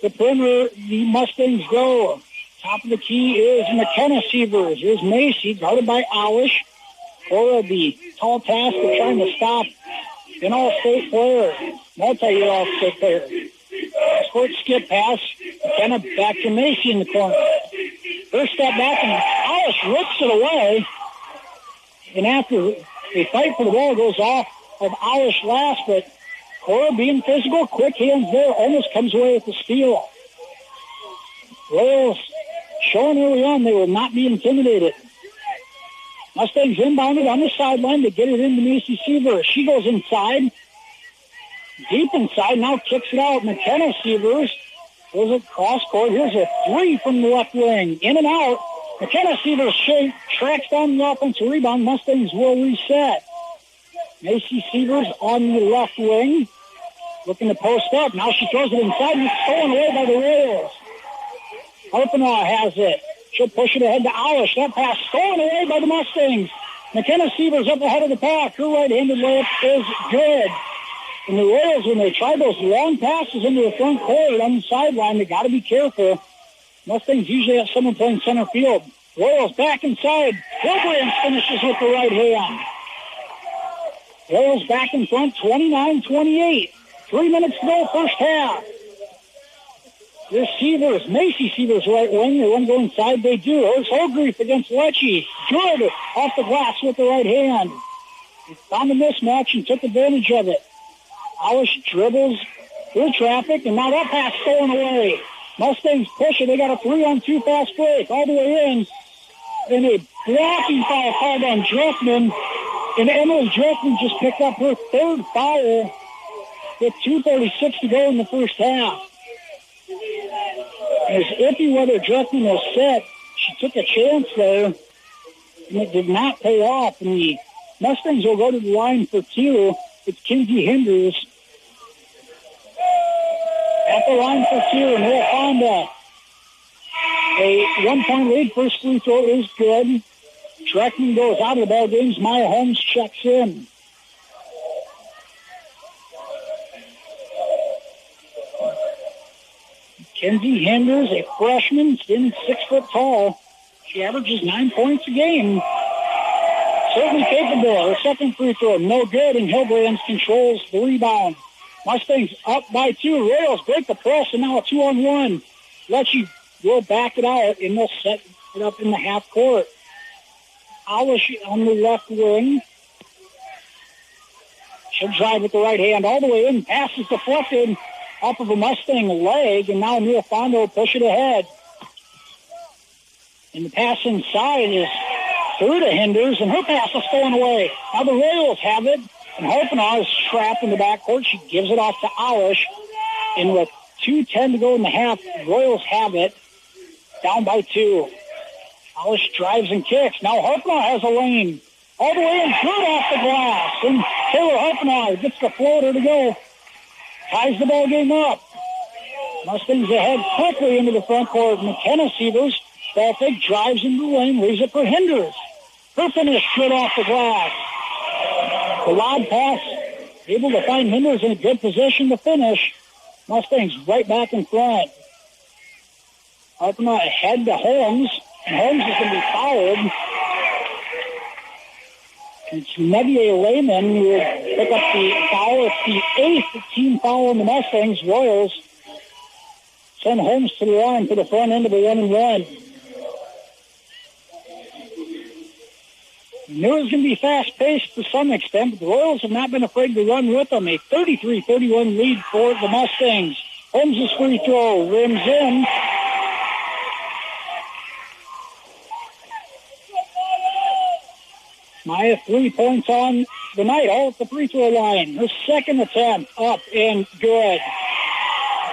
the perimeter, the Mustangs go. Top of the key is McKenna Sievers. Here's Macy, guarded by Alish. Cora, the tall task of trying to stop an all-state player, multi-year all-state player. Short skip pass. McKenna back to Macy in the corner. First step back, and Alish rips it away. And after a fight for the ball goes off of Alish last, but Cora being physical, quick hands there, almost comes away with the steal. Royals showing early on they will not be intimidated. Mustangs inbounded on the sideline to get it into Macy Sievers. She goes inside, deep inside, now kicks it out. McKenna Sievers goes across court. Here's a three from the left wing. In and out. McKenna Sievers tracks down the offensive rebound. Mustangs will reset. Macy Sievers on the left wing. Looking to post up. Now she throws it inside, and it's stolen away by the Royals. Harpenau has it. She'll push it ahead to Alish. That pass stolen away by the Mustangs. McKenna Sievers up ahead of the pack. Her right-handed layup is good. And the Royals, when they try those long passes into the front court on the sideline, they got to be careful. Mustangs usually have someone playing center field. Royals back inside. Hillbrands finishes with the right hand. Royals back in front, 29-28. 3 minutes to go, first half. There's Sievers, Macy Sievers right wing. They want to go inside, they do. There's Holgreath against Lecce. Good off the glass with the right hand. He found a mismatch and took advantage of it. Alish dribbles through traffic, and now that pass stolen away. Mustangs push it. They got a 3-on-2 fast break all the way in. And a blocking foul called on Dreckman. And Emily Dreckman just picked up her third foul with 2:36 to go in the first half. As iffy whether Dreckman was set, she took a chance there, and it did not pay off. And the Mustangs will go to the line for two. It's Kinsey Hinders at the line for two. Newell-Fonda. A 1-point lead. First free throw is good. Dreckman goes out of the ball game. Maya Holmes checks in. Kinsey Hinders, a freshman, standing 6 foot tall. She averages 9 points a game. Certainly capable. Her second free throw, no good, and Hillbrands controls the rebound. Mustangs up by 2. Royals break the press, and now a 2-on-1. Lecce will back it out, and they'll set it up in the half court. Alish on the left wing. She'll drive with the right hand all the way in. Pass is deflected off of a Mustang leg, and now Newell-Fonda will push it ahead. And the pass inside is through to Hinders, and her pass is stolen away. Now the Royals have it, and Harpenaugh is trapped in the backcourt. She gives it off to Alish, and with 2:10 to go in the half, Royals have it, down by 2. Alish drives and kicks. Now Harpenaugh has a lane. All the way in, good off the glass. And Taylor Harpenaugh gets the floater to go. Ties the ball game up. Mustangs ahead quickly into the front court. McKenna Sievers, ball fake, drives into the lane, leaves it for Hinders. Her finish good off the glass. The lob pass, able to find Hinders in a good position to finish. Mustangs right back in front. Harpenaugh ahead to Holmes, and Holmes is going to be fouled. It's Nevier Lehman who will pick up the foul. It's the 8th team foul on the Mustangs. Royals send Holmes to the line for the front end of a 1-and-1. Knew it was going to be fast-paced to some extent, but the Royals have not been afraid to run with them. A 33-31 lead for the Mustangs. Holmes' free throw rims in. Maya 3 points on the night, all at the free throw line. Her second attempt up and good.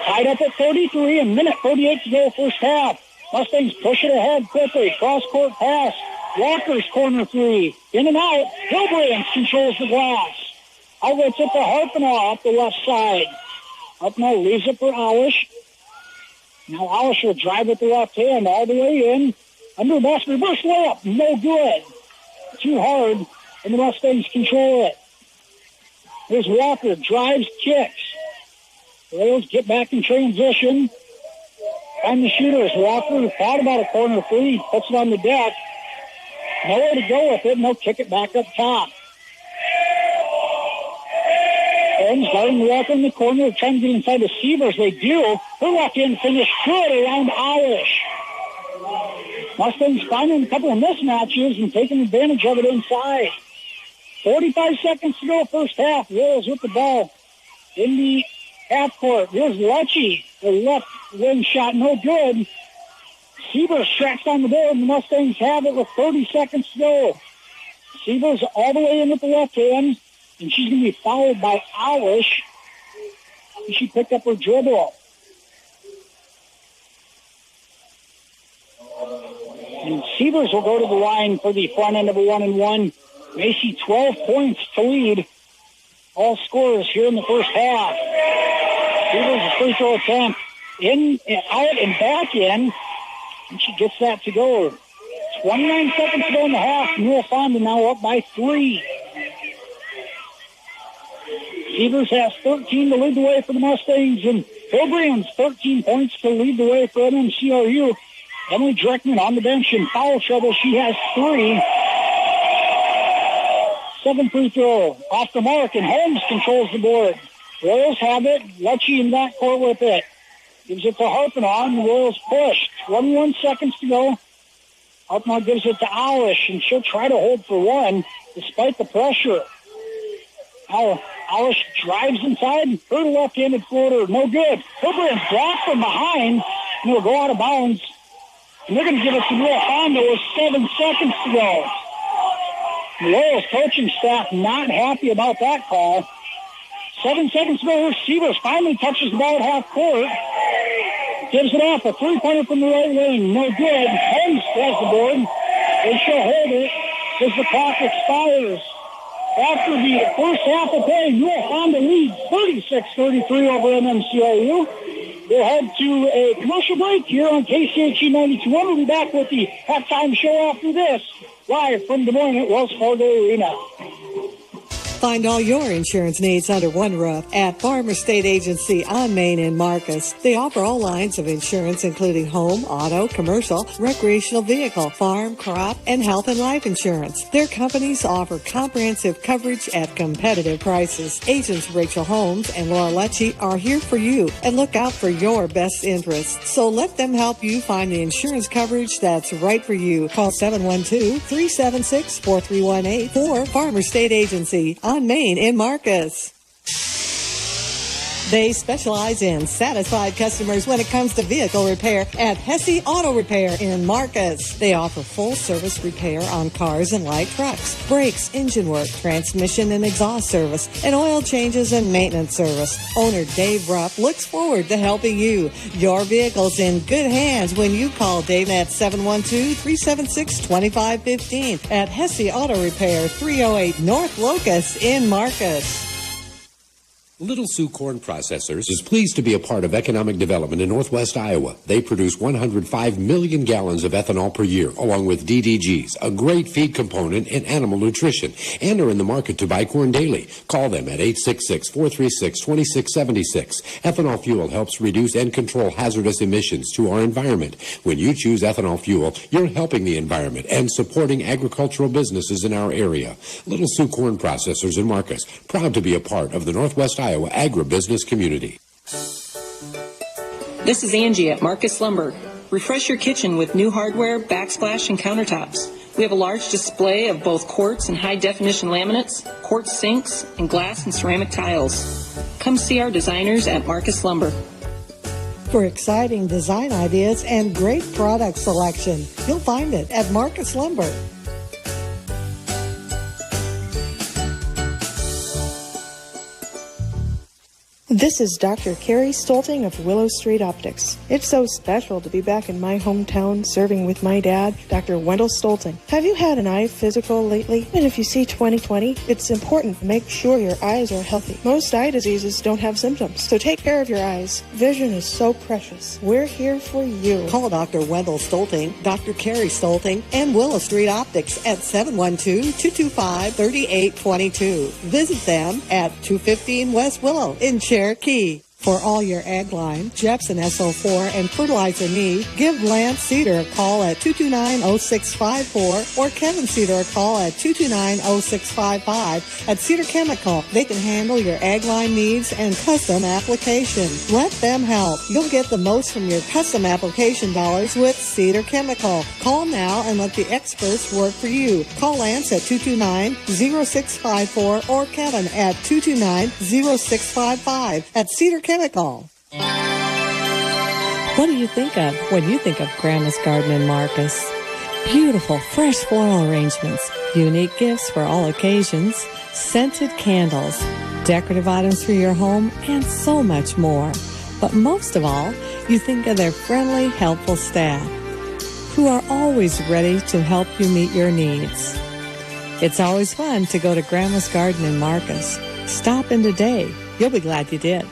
Tied up at 33, a minute 38 to go first half. Mustangs push it ahead quickly. Cross-court pass. Walker's corner 3. In and out. Hilbrians controls the glass. Outlets it to Harpenaugh up the left side. Harpenaugh leaves it for Alish. Now Alish will drive with the left hand all the way in. Under the basket, reverse layup. No good. Too hard, and the Mustangs control it. Here's Walker, drives, kicks. Royals get back in transition. Find the shooters. Walker thought about a corner 3, puts it on the deck. Nowhere to go with it, and they'll kick it back up top. Holmes guarding Walker in the corner, trying to get inside the Sievers. They do. Her left-hand finish good around Alish. Mustangs finding a couple of mismatches and taking advantage of it inside. 45 seconds to go first half. Royals with the ball in the half court. Here's Lecce. The left wing shot, no good. Sievers tracks on the board, and the Mustangs have it with 30 seconds to go. Sievers all the way in with the left hand, and she's going to be fouled by Alish. She picked up her dribble. And Sievers will go to the line for the front end of a 1-and-1. Macy 12 points to lead all scorers here in the first half. Sievers a free throw attempt in, out, and back in. And she gets that to go. 29 seconds to go in the half. Newell-Fonda now up by 3. Sievers has 13 to lead the way for the Mustangs, and Hilbrians 13 points to lead the way for MMCRU. Emily Dreckman on the bench in foul trouble. She has 3. 7 free throw off the mark, and Holmes controls the board. Royals have it. Lecce in that court with it. Gives it to Harpenaugh, and the Royals push. 21 seconds to go. Harpenaugh gives it to Alish, and she'll try to hold for one despite the pressure. Now Alish drives inside. Her left-handed floater, no good. Hilbrian's blocked from behind, and will go out of bounds. And they're going to give it to Newell-Fonda with 7 seconds to go. The Royals coaching staff not happy about that call. 7 seconds to go. Sievers finally touches the ball at half court. Gives it off. A 3-pointer from the right wing. No good. Holmes has the board. And she'll hold it as the clock expires. After the first half of play, Newell-Fonda leads 36-33 over MMCRU. We'll head to a commercial break here on KCHE 92.1. We'll be back with the halftime show after this, live from Des Moines at Wells Fargo Arena. Find all your insurance needs under one roof at Farmer State Agency on Main in Marcus. They offer all lines of insurance, including home, auto, commercial, recreational vehicle, farm, crop, and health and life insurance. Their companies offer comprehensive coverage at competitive prices. Agents Rachel Holmes and Laura Lecce are here for you and look out for your best interests. So let them help you find the insurance coverage that's right for you. Call 712-376-4318 for Farmer State Agency on Main in Marcus. They specialize in satisfied customers when it comes to vehicle repair at Hesse Auto Repair in Marcus. They offer full-service repair on cars and light trucks, brakes, engine work, transmission and exhaust service, and oil changes and maintenance service. Owner Dave Rupp looks forward to helping you. Your vehicle's in good hands when you call Dave at 712-376-2515 at Hesse Auto Repair, 308 North Locust in Marcus. Little Sioux Corn Processors is pleased to be a part of economic development in northwest Iowa. They produce 105 million gallons of ethanol per year, along with DDGs, a great feed component in animal nutrition, and are in the market to buy corn daily. Call them at 866-436-2676. Ethanol fuel helps reduce and control hazardous emissions to our environment. When you choose ethanol fuel, you're helping the environment and supporting agricultural businesses in our area. Little Sioux Corn Processors in Marcus, proud to be a part of the northwest Iowa agribusiness community. This is Angie at Marcus Lumber. Refresh your kitchen with new hardware, backsplash, and countertops. We have a large display of both quartz and high-definition laminates, quartz sinks, and glass and ceramic tiles. Come see our designers at Marcus Lumber. For exciting design ideas and great product selection, you'll find it at Marcus Lumber. This is Dr. Carrie Stolting of Willow Street Optics. It's so special to be back in my hometown serving with my dad, Dr. Wendell Stolting. Have you had an eye physical lately? And if you see 20/20, it's important to make sure your eyes are healthy. Most eye diseases don't have symptoms, so take care of your eyes. Vision is so precious. We're here for you. Call Dr. Wendell Stolting, Dr. Carrie Stolting, and Willow Street Optics at 712-225-3822. Visit them at 215 West Willow in Cherokee. For all your ag line, Jepson SO4, and fertilizer need, give Lance Cedar a call at 229-0654 or Kevin Cedar a call at 229-0655 at Cedar Chemical. They can handle your ag line needs and custom application. Let them help. You'll get the most from your custom application dollars with Cedar Chemical. Call now and let the experts work for you. Call Lance at 229-0654 or Kevin at 229-0655 at Cedar Chemical. What do you think of when you think of Grandma's Garden in Marcus? Beautiful, fresh floral arrangements, unique gifts for all occasions, scented candles, decorative items for your home, and so much more. But most of all, you think of their friendly, helpful staff, who are always ready to help you meet your needs. It's always fun to go to Grandma's Garden in Marcus. Stop in today. You'll be glad you did.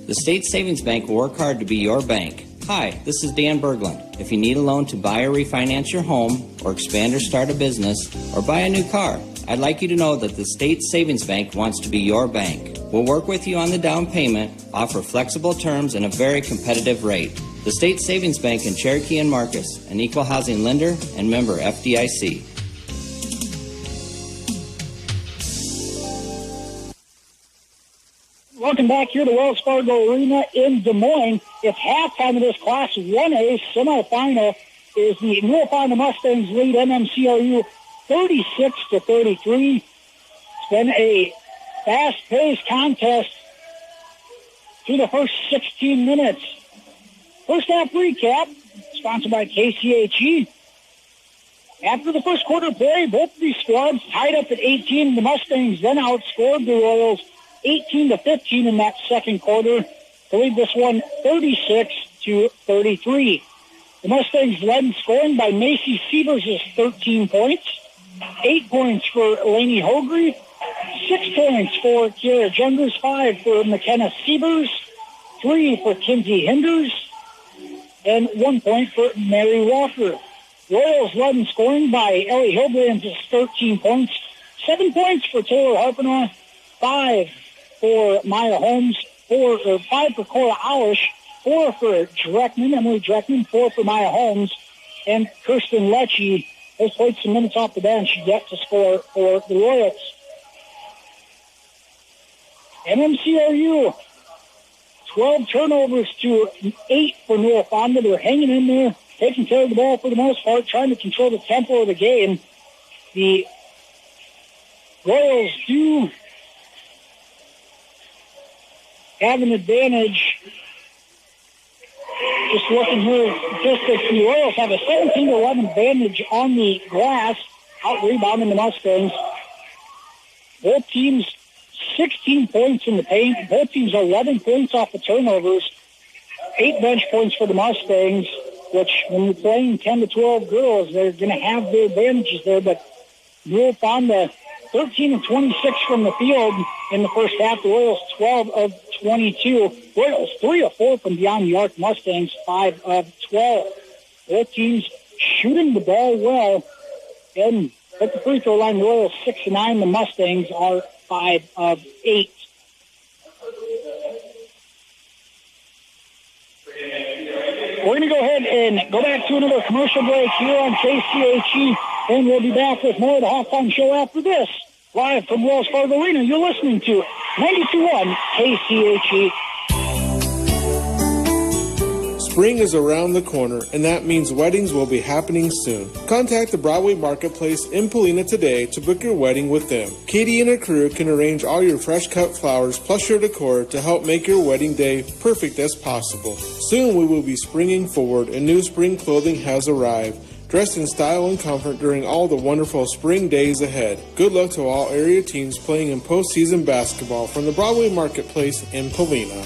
The State Savings Bank will work hard to be your bank. Hi, this is Dan Berglund. If you need a loan to buy or refinance your home, or expand or start a business, or buy a new car, I'd like you to know that the State Savings Bank wants to be your bank. We'll work with you on the down payment, offer flexible terms, and a very competitive rate. The State Savings Bank in Cherokee and Marcus, an equal housing lender and member FDIC. Welcome back here to Wells Fargo Arena in Des Moines. It's halftime of this Class 1A semifinal. Is the Newell-Fonda Mustangs lead MMCRU 36-33. It's been a fast-paced contest through the first 16 minutes. First half recap, sponsored by KCHE. After the first quarter play, both of these squads tied up at 18. The Mustangs then outscored the Royals 18-15 in that second quarter to lead this one 36-33. The Mustangs led in scoring by Macy Sievers' 13 points, 8 points for Lainey Hogre, 6 points for Kiera Jungers, 5 for McKenna Sievers, 3 for Kinsey Hinders, and 1 point for Mary Walker. Royals led in scoring by Ellie Hillbrand's 13 points, 7 points for Taylor Harpenoff, 5 for Maya Holmes, 5 for Cora Aulish, 4 for Emily Dreckman, 4 for Maya Holmes, and Kirsten Lecce has played some minutes off the bench yet to score for the Royals. MMCRU, 12 turnovers to 8 for Newell-Fonda. They're hanging in there, taking care of the ball for the most part, trying to control the tempo of the game. The Royals do have an advantage. Just looking here, the Royals have a 17-11 advantage on the glass, out-rebounding the Mustangs. Both teams 16 points in the paint. Both teams 11 points off the turnovers. 8 bench points for the Mustangs, which when you're playing 10 to 12 girls, they're going to have their advantages there. But Newell-Fonda 13 of 26 from the field in the first half. The Royals 12 of 22. Royals 3 of 4 from beyond the arc. Mustangs 5 of 12. Both teams shooting the ball well. And at the free throw line, the Royals 6 of 9. The Mustangs are 5 of 8. We're going to go ahead and go back to another commercial break here on KCHE, and we'll be back with more of the halftime show after this. Live from Wells Fargo Arena, you're listening to 92.1 KCHE. Spring is around the corner, and that means weddings will be happening soon. Contact the Broadway Marketplace in Polina today to book your wedding with them. Katie and her crew can arrange all your fresh-cut flowers plus your decor to help make your wedding day perfect as possible. Soon we will be springing forward, and new spring clothing has arrived. Dressed in style and comfort during all the wonderful spring days ahead. Good luck to all area teams playing in postseason basketball from the Broadway Marketplace in Polina.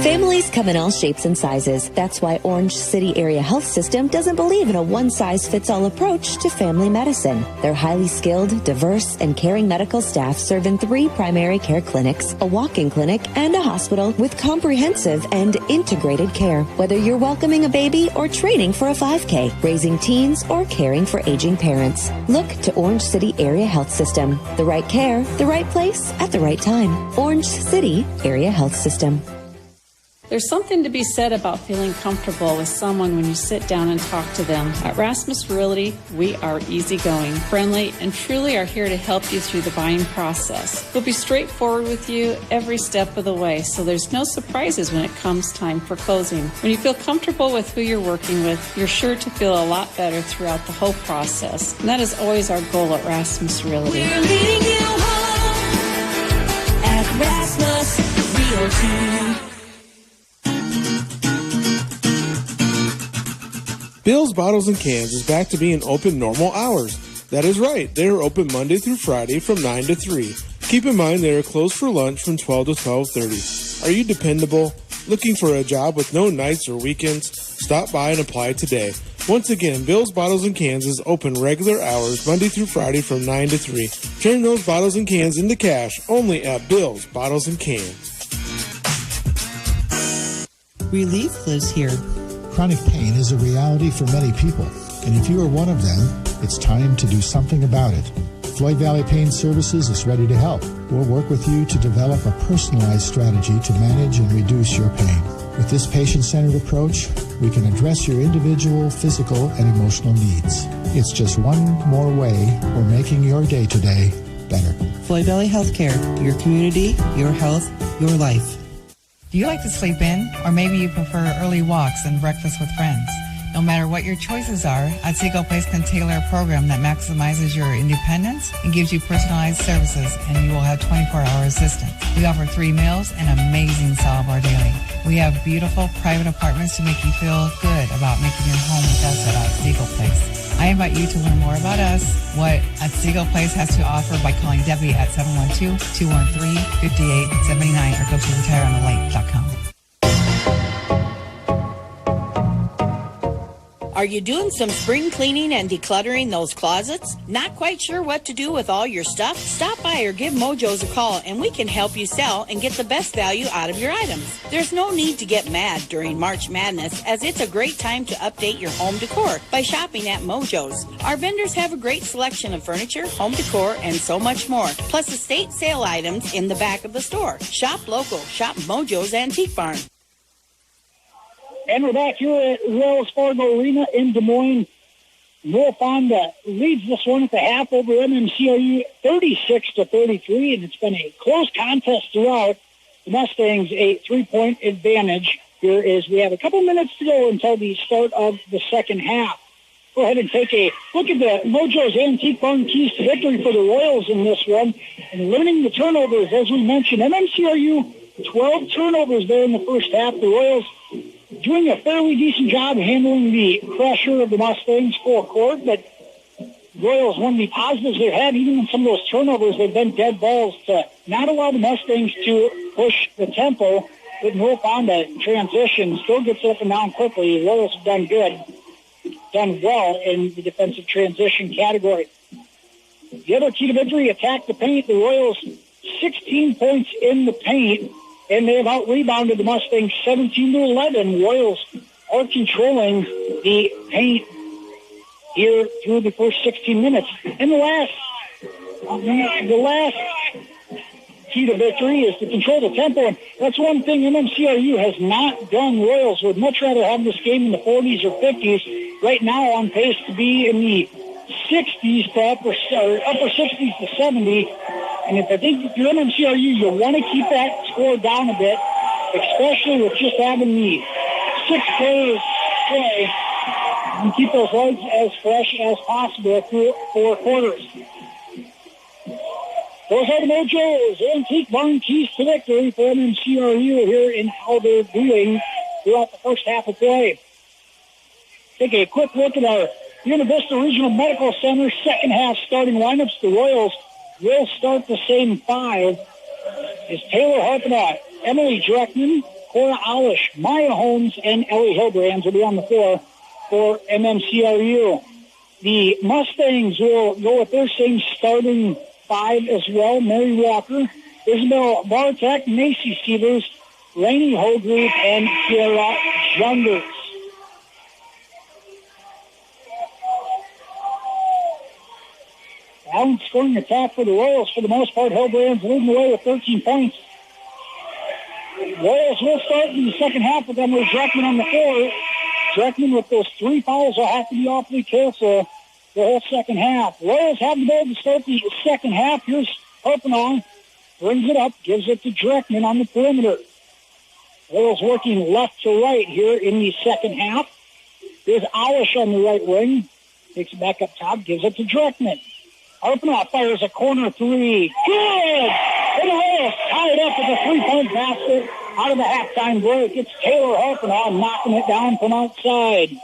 Families come in all shapes and sizes. That's why Orange City Area Health System doesn't believe in a one-size-fits-all approach to family medicine. Their highly skilled, diverse, and caring medical staff serve in 3 primary care clinics, a walk-in clinic, and a hospital with comprehensive and integrated care. Whether you're welcoming a baby or training for a 5K, raising teens, or caring for aging parents, look to Orange City Area Health System. The right care, the right place, at the right time. Orange City Area Health System. There's something to be said about feeling comfortable with someone when you sit down and talk to them. At Rasmus Realty, we are easygoing, friendly, and truly are here to help you through the buying process. We'll be straightforward with you every step of the way, so there's no surprises when it comes time for closing. When you feel comfortable with who you're working with, you're sure to feel a lot better throughout the whole process. And that is always our goal at Rasmus Realty. We're leading you home at Rasmus Realty. Bill's Bottles and Cans is back to being open normal hours. That is right, they are open Monday through Friday from 9 to 3. Keep in mind they are closed for lunch from 12 to 12:30. Are you dependable? Looking for a job with no nights or weekends? Stop by and apply today. Once again, Bill's Bottles and Cans is open regular hours Monday through Friday from 9 to 3. Turn those bottles and cans into cash only at Bill's Bottles and Cans. Relief lives here. Chronic pain is a reality for many people, and if you are one of them, it's time to do something about it. Floyd Valley Pain Services is ready to help. We'll work with you to develop a personalized strategy to manage and reduce your pain. With this patient-centered approach, we can address your individual, physical, and emotional needs. It's just one more way we're making your day-to-day better. Floyd Valley Healthcare, your community, your health, your life. Do you like to sleep in? Or maybe you prefer early walks and breakfast with friends? No matter what your choices are, Otsego Place can tailor a program that maximizes your independence and gives you personalized services, and you will have 24-hour assistance. We offer 3 meals and amazing salad bar daily. We have beautiful private apartments to make you feel good about making your home with us at Otsego Place. I invite you to learn more about us, what Otsego Place has to offer by calling Debbie at 712-213-5879 or go to retireonthelake.com. Are you doing some spring cleaning and decluttering those closets? Not quite sure what to do with all your stuff? Stop by or give Mojo's a call and we can help you sell and get the best value out of your items. There's no need to get mad during March Madness, as it's a great time to update your home decor by shopping at Mojo's. Our vendors have a great selection of furniture, home decor, and so much more, plus estate sale items in the back of the store. Shop local. Shop Mojo's Antique Barn. And we're back here at Wells Fargo Arena in Des Moines. Newell-Fonda leads this one at the half over MMCRU 36-33, and it's been a close contest throughout. The Mustangs a 3-point advantage. Here is we have a couple minutes to go until the start of the second half. Go ahead and take a look at the Mojo's Antique Barn keys to victory for the Royals in this one. And limiting the turnovers, as we mentioned, MMCRU 12 turnovers there in the first half. The Royals doing a fairly decent job handling the pressure of the Mustangs full court, but Royals, one of the positives they've had, even in some of those turnovers, they've been dead balls to not allow the Mustangs to push the tempo. But Newell-Fonda transition still gets up and down quickly. The Royals have done well in the defensive transition category. The other key to victory, attack the paint. The Royals 16 points in the paint, and they have out-rebounded the Mustangs 17-11. Royals are controlling the paint here through the first 16 minutes. And the last key to victory is to control the tempo. And that's one thing MMCRU has not done. Royals would much rather have this game in the 40s or 50s. Right now on pace to be in the 60s to upper 60s to 70. And if you're MMCRU, you want to keep that score down a bit, especially with just having the 6 players play, and keep those legs as fresh as possible through 4 quarters. Those are the Mojo's Antique Barn keys to victory for MMCRU here in how they're doing throughout the first half of play. Take a quick look at our Buena Vista Regional Medical Center second half starting lineups. The Royals will start the same 5. Is Taylor Harpenot, Emily Dreckman, Cora Alish, Maya Holmes, and Ellie Hildebrands will be on the floor for MMCRU. The Mustangs will go with their same starting 5 as well. Mary Walker, Isabel Bartek, Macy Sievers, Rainey Holgroup, and Kiara Jungers. Balanced scoring attack for the Royals for the most part. Hildebrands leading the way with 13 points. Royals will start in the second half with Emily Dreckman on the floor. Dreckman with those 3 fouls will have to be awfully careful the whole second half. Royals have the ball to start the second half. Here's Harpenot. Brings it up, gives it to Dreckman on the perimeter. Royals working left to right here in the second half. There's Alish on the right wing. Takes it back up top, gives it to Dreckman. Harpenot fires a corner 3. Good! And the Royals tie it up with a 3-point basket out of the halftime break. It's Taylor Harpenot knocking it down from outside.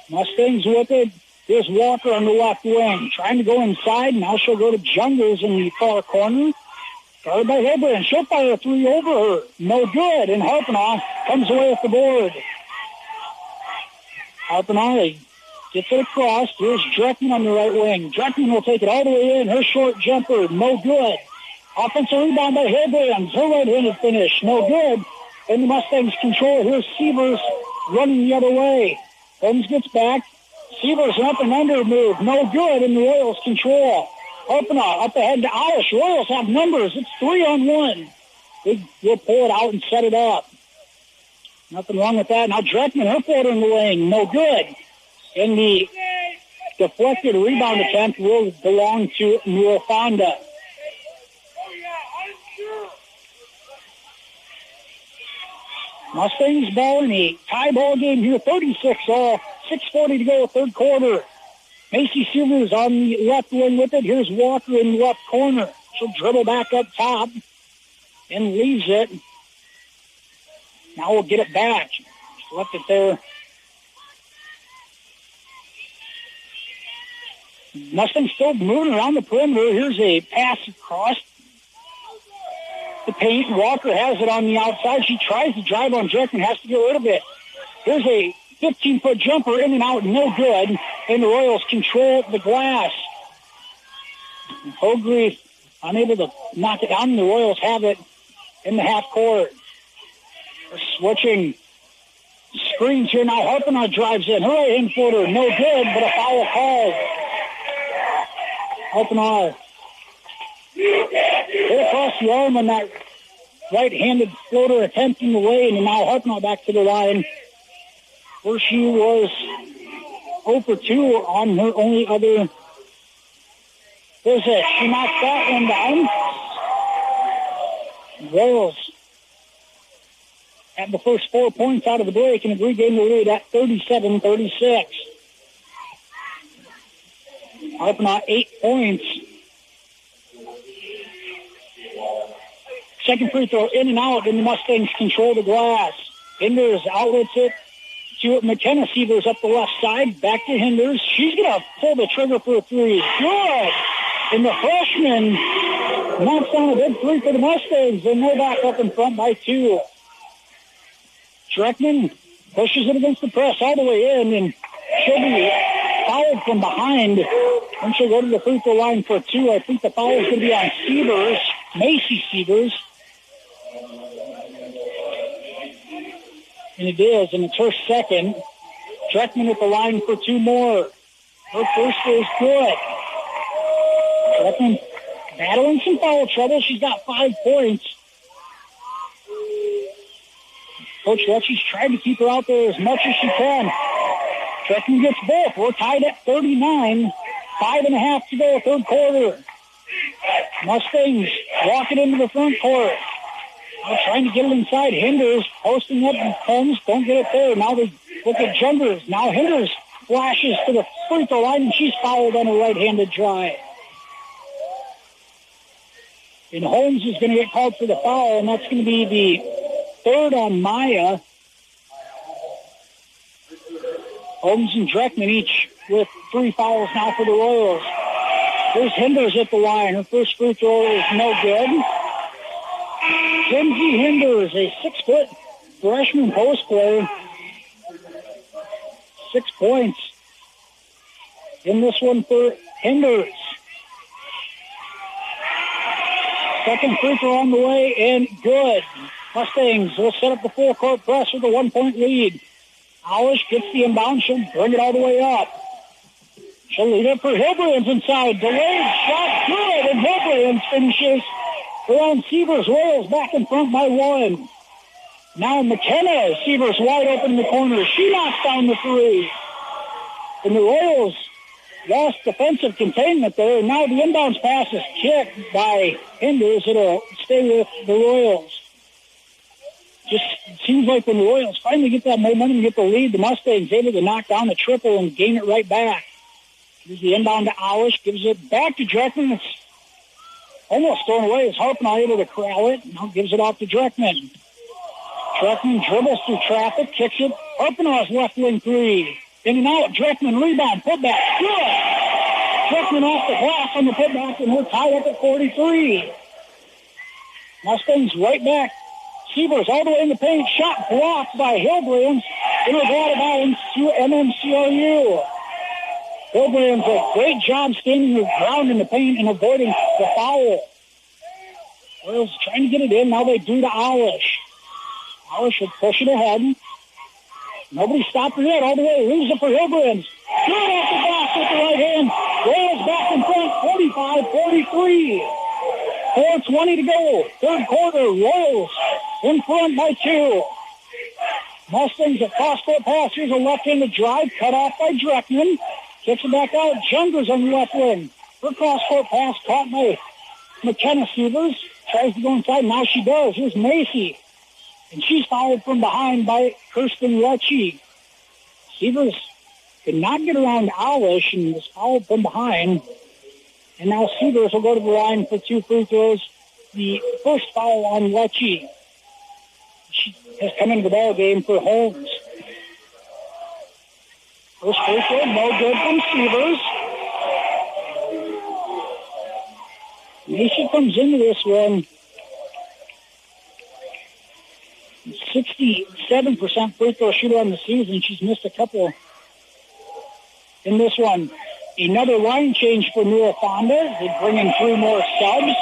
Mustangs with it. Here's Walker on the left wing. Trying to go inside. Now she'll go to Jungers in the far corner. Guarded by Hildebrands. She'll fire a 3 over her. No good. And Harpenot comes away with the board. Harpenot gets it across. Here's Dreckman on the right wing. Dreckman will take it all the way in. Her short jumper, no good. Offensive rebound by Hildebrands. Her right-handed finish, no good. And the Mustangs control. Here's Sievers running the other way. Holmes gets back. Sievers up and under move, no good. And the Royals control. Harpenot up ahead to Alish. Royals have numbers. It's 3-on-1. They'll pull it out and set it up. Nothing wrong with that. Now Dreckman, her floater in the lane, no good. And the deflected rebound attempt will belong to Newell-Fonda. Mustangs ball in a tie ball game here, 36-all, 6:40 to go, third quarter. Macy Sievers on the left wing with it. Here's Walker in the left corner. She'll dribble back up top and leaves it. Now we'll get it back. Just left it there. Mustangs still moving around the perimeter. Here's a pass across the paint. Walker has it on the outside. She tries to drive on Dreckman, has to get rid of it. Here's a 15-foot jumper in and out, no good. And the Royals control the glass. Hogrefe unable to knock it down, and the Royals have it in the half court. They're switching screens here now. Harpenoff drives in. Her right-hand footer, no good, but a foul called. Harpenoff hit across the arm on that right-handed floater, attempting the lane, and now Harpenoff back to the line, where she was 0 for 2 on her only other visit. She knocked that one down. Royals have the first 4 points out of the break and have regained the lead at 37-36. Harpenoff 8 points. Second free throw in and out, and the Mustangs control the glass. Hinders outlets it to McKenna. Sievers up the left side. Back to Hinders. She's going to pull the trigger for a three. Good! And the freshman knocks down a big three for the Mustangs, and they're back up in front by 2. Dreckman pushes it against the press all the way in, and she'll be fouled from behind, and she'll go to the free throw line for 2. I think the foul is going to be on Sievers, Macy Sievers. And it is, and it's her second. Dreckman at the line for 2 more. Her first is good. Dreckman battling some foul trouble. She's got 5 points. Coach Lecce's trying to keep her out there as much as she can. Dreckman gets both. We're tied at 39. 5.5 to go, third quarter. Mustangs walking into the front court. Now trying to get it inside. Hinders posting up, and Holmes don't get it there. Now they look at Jungers. Now Hinders flashes to the free throw line, and she's fouled on a right-handed drive. And Holmes is going to get called for the foul, and that's going to be the third on Maya. Holmes and Dreckman each with 3 fouls now for the Royals. Here's Hinders at the line. Her first free throw is no good. Kenzie Hinders, a 6-foot freshman post player. 6 points in this one for Hinders. Second free throw on the way, and good. Mustangs will set up the full court press with a 1-point lead. Alish gets the inbound. She'll bring it all the way up. She'll lead it for Hilbrands inside. Delayed shot, good, and Hilbrands finishes around Sievers. Royals back in front by 1. Now McKenna. Sievers wide open in the corner. She knocks down the 3. And the Royals lost defensive containment there. And now the inbounds pass is kicked by Hinders. It'll stay with the Royals. Just seems like when the Royals finally get that momentum, get the lead, the Mustangs able to knock down the triple and gain it right back. Here's the inbound to Alish, gives it back to Dreckman. It's almost thrown away as Harpenoff able to corral it. Now gives it off to Dreckman. Dreckman dribbles through traffic, kicks it. Harpenoff's left wing 3. In and out, Dreckman rebound, putback, good. Dreckman off the glass on the putback, and we're tied up at 43. Mustangs right back. Sievers all the way in the paint. Shot blocked by Hilbrands. It'll go out of bounds to MMCRU. Hilbrands a great job standing your ground in the paint and avoiding the foul. Royals trying to get it in. Now they do to Alish. Alish will push it ahead. Nobody stopped her yet. All the way. Leaves it for Hilbrands. Good off the glass with the right hand. Royals back in front. 45-43. 4:20 to go. Third quarter. Royals in front by 2. Mustangs at cross-court pass. Here's a left-handed drive. Cut off by Dreckman. Kicks it back out. Jungers on the left wing. Her cross-court pass caught by McKenna. Sievers tries to go inside. Now she does. Here's Macy. And she's fouled from behind by Kirsten Lecce. Sievers could not get around Alish and was fouled from behind. And now Sievers will go to the line for 2 free throws. The first foul on Lecce. She has come into the ball game for Holmes. First free throw, no good from Sievers. Macy comes into this one 67% free throw shooter on the season. She's missed a couple in this one. Another line change for Newell-Fonda. They bring in 3 more subs.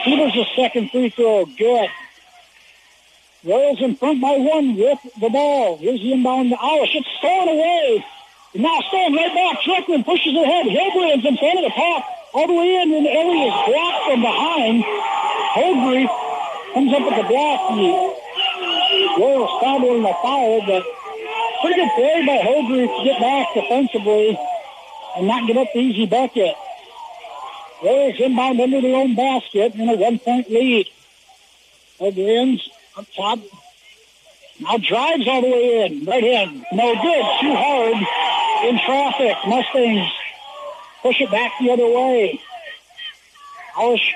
Severs' second free throw, good. Royals in front by 1 with the ball. Here's the inbound to Alish. It's stolen away. Now stolen right back. Strickland pushes ahead. Hilbrand's in front of the pack. All the way in, and Ellie is blocked from behind. Hogre comes up with the block. The Royals fouled the foul, but pretty good play by Hogre to get back defensively and not give up the easy bucket. Royals inbound under their own basket in a 1-point lead. Hogre up top. Now drives all the way in. Right in. No good. Too hard. In traffic. Mustangs push it back the other way. Alish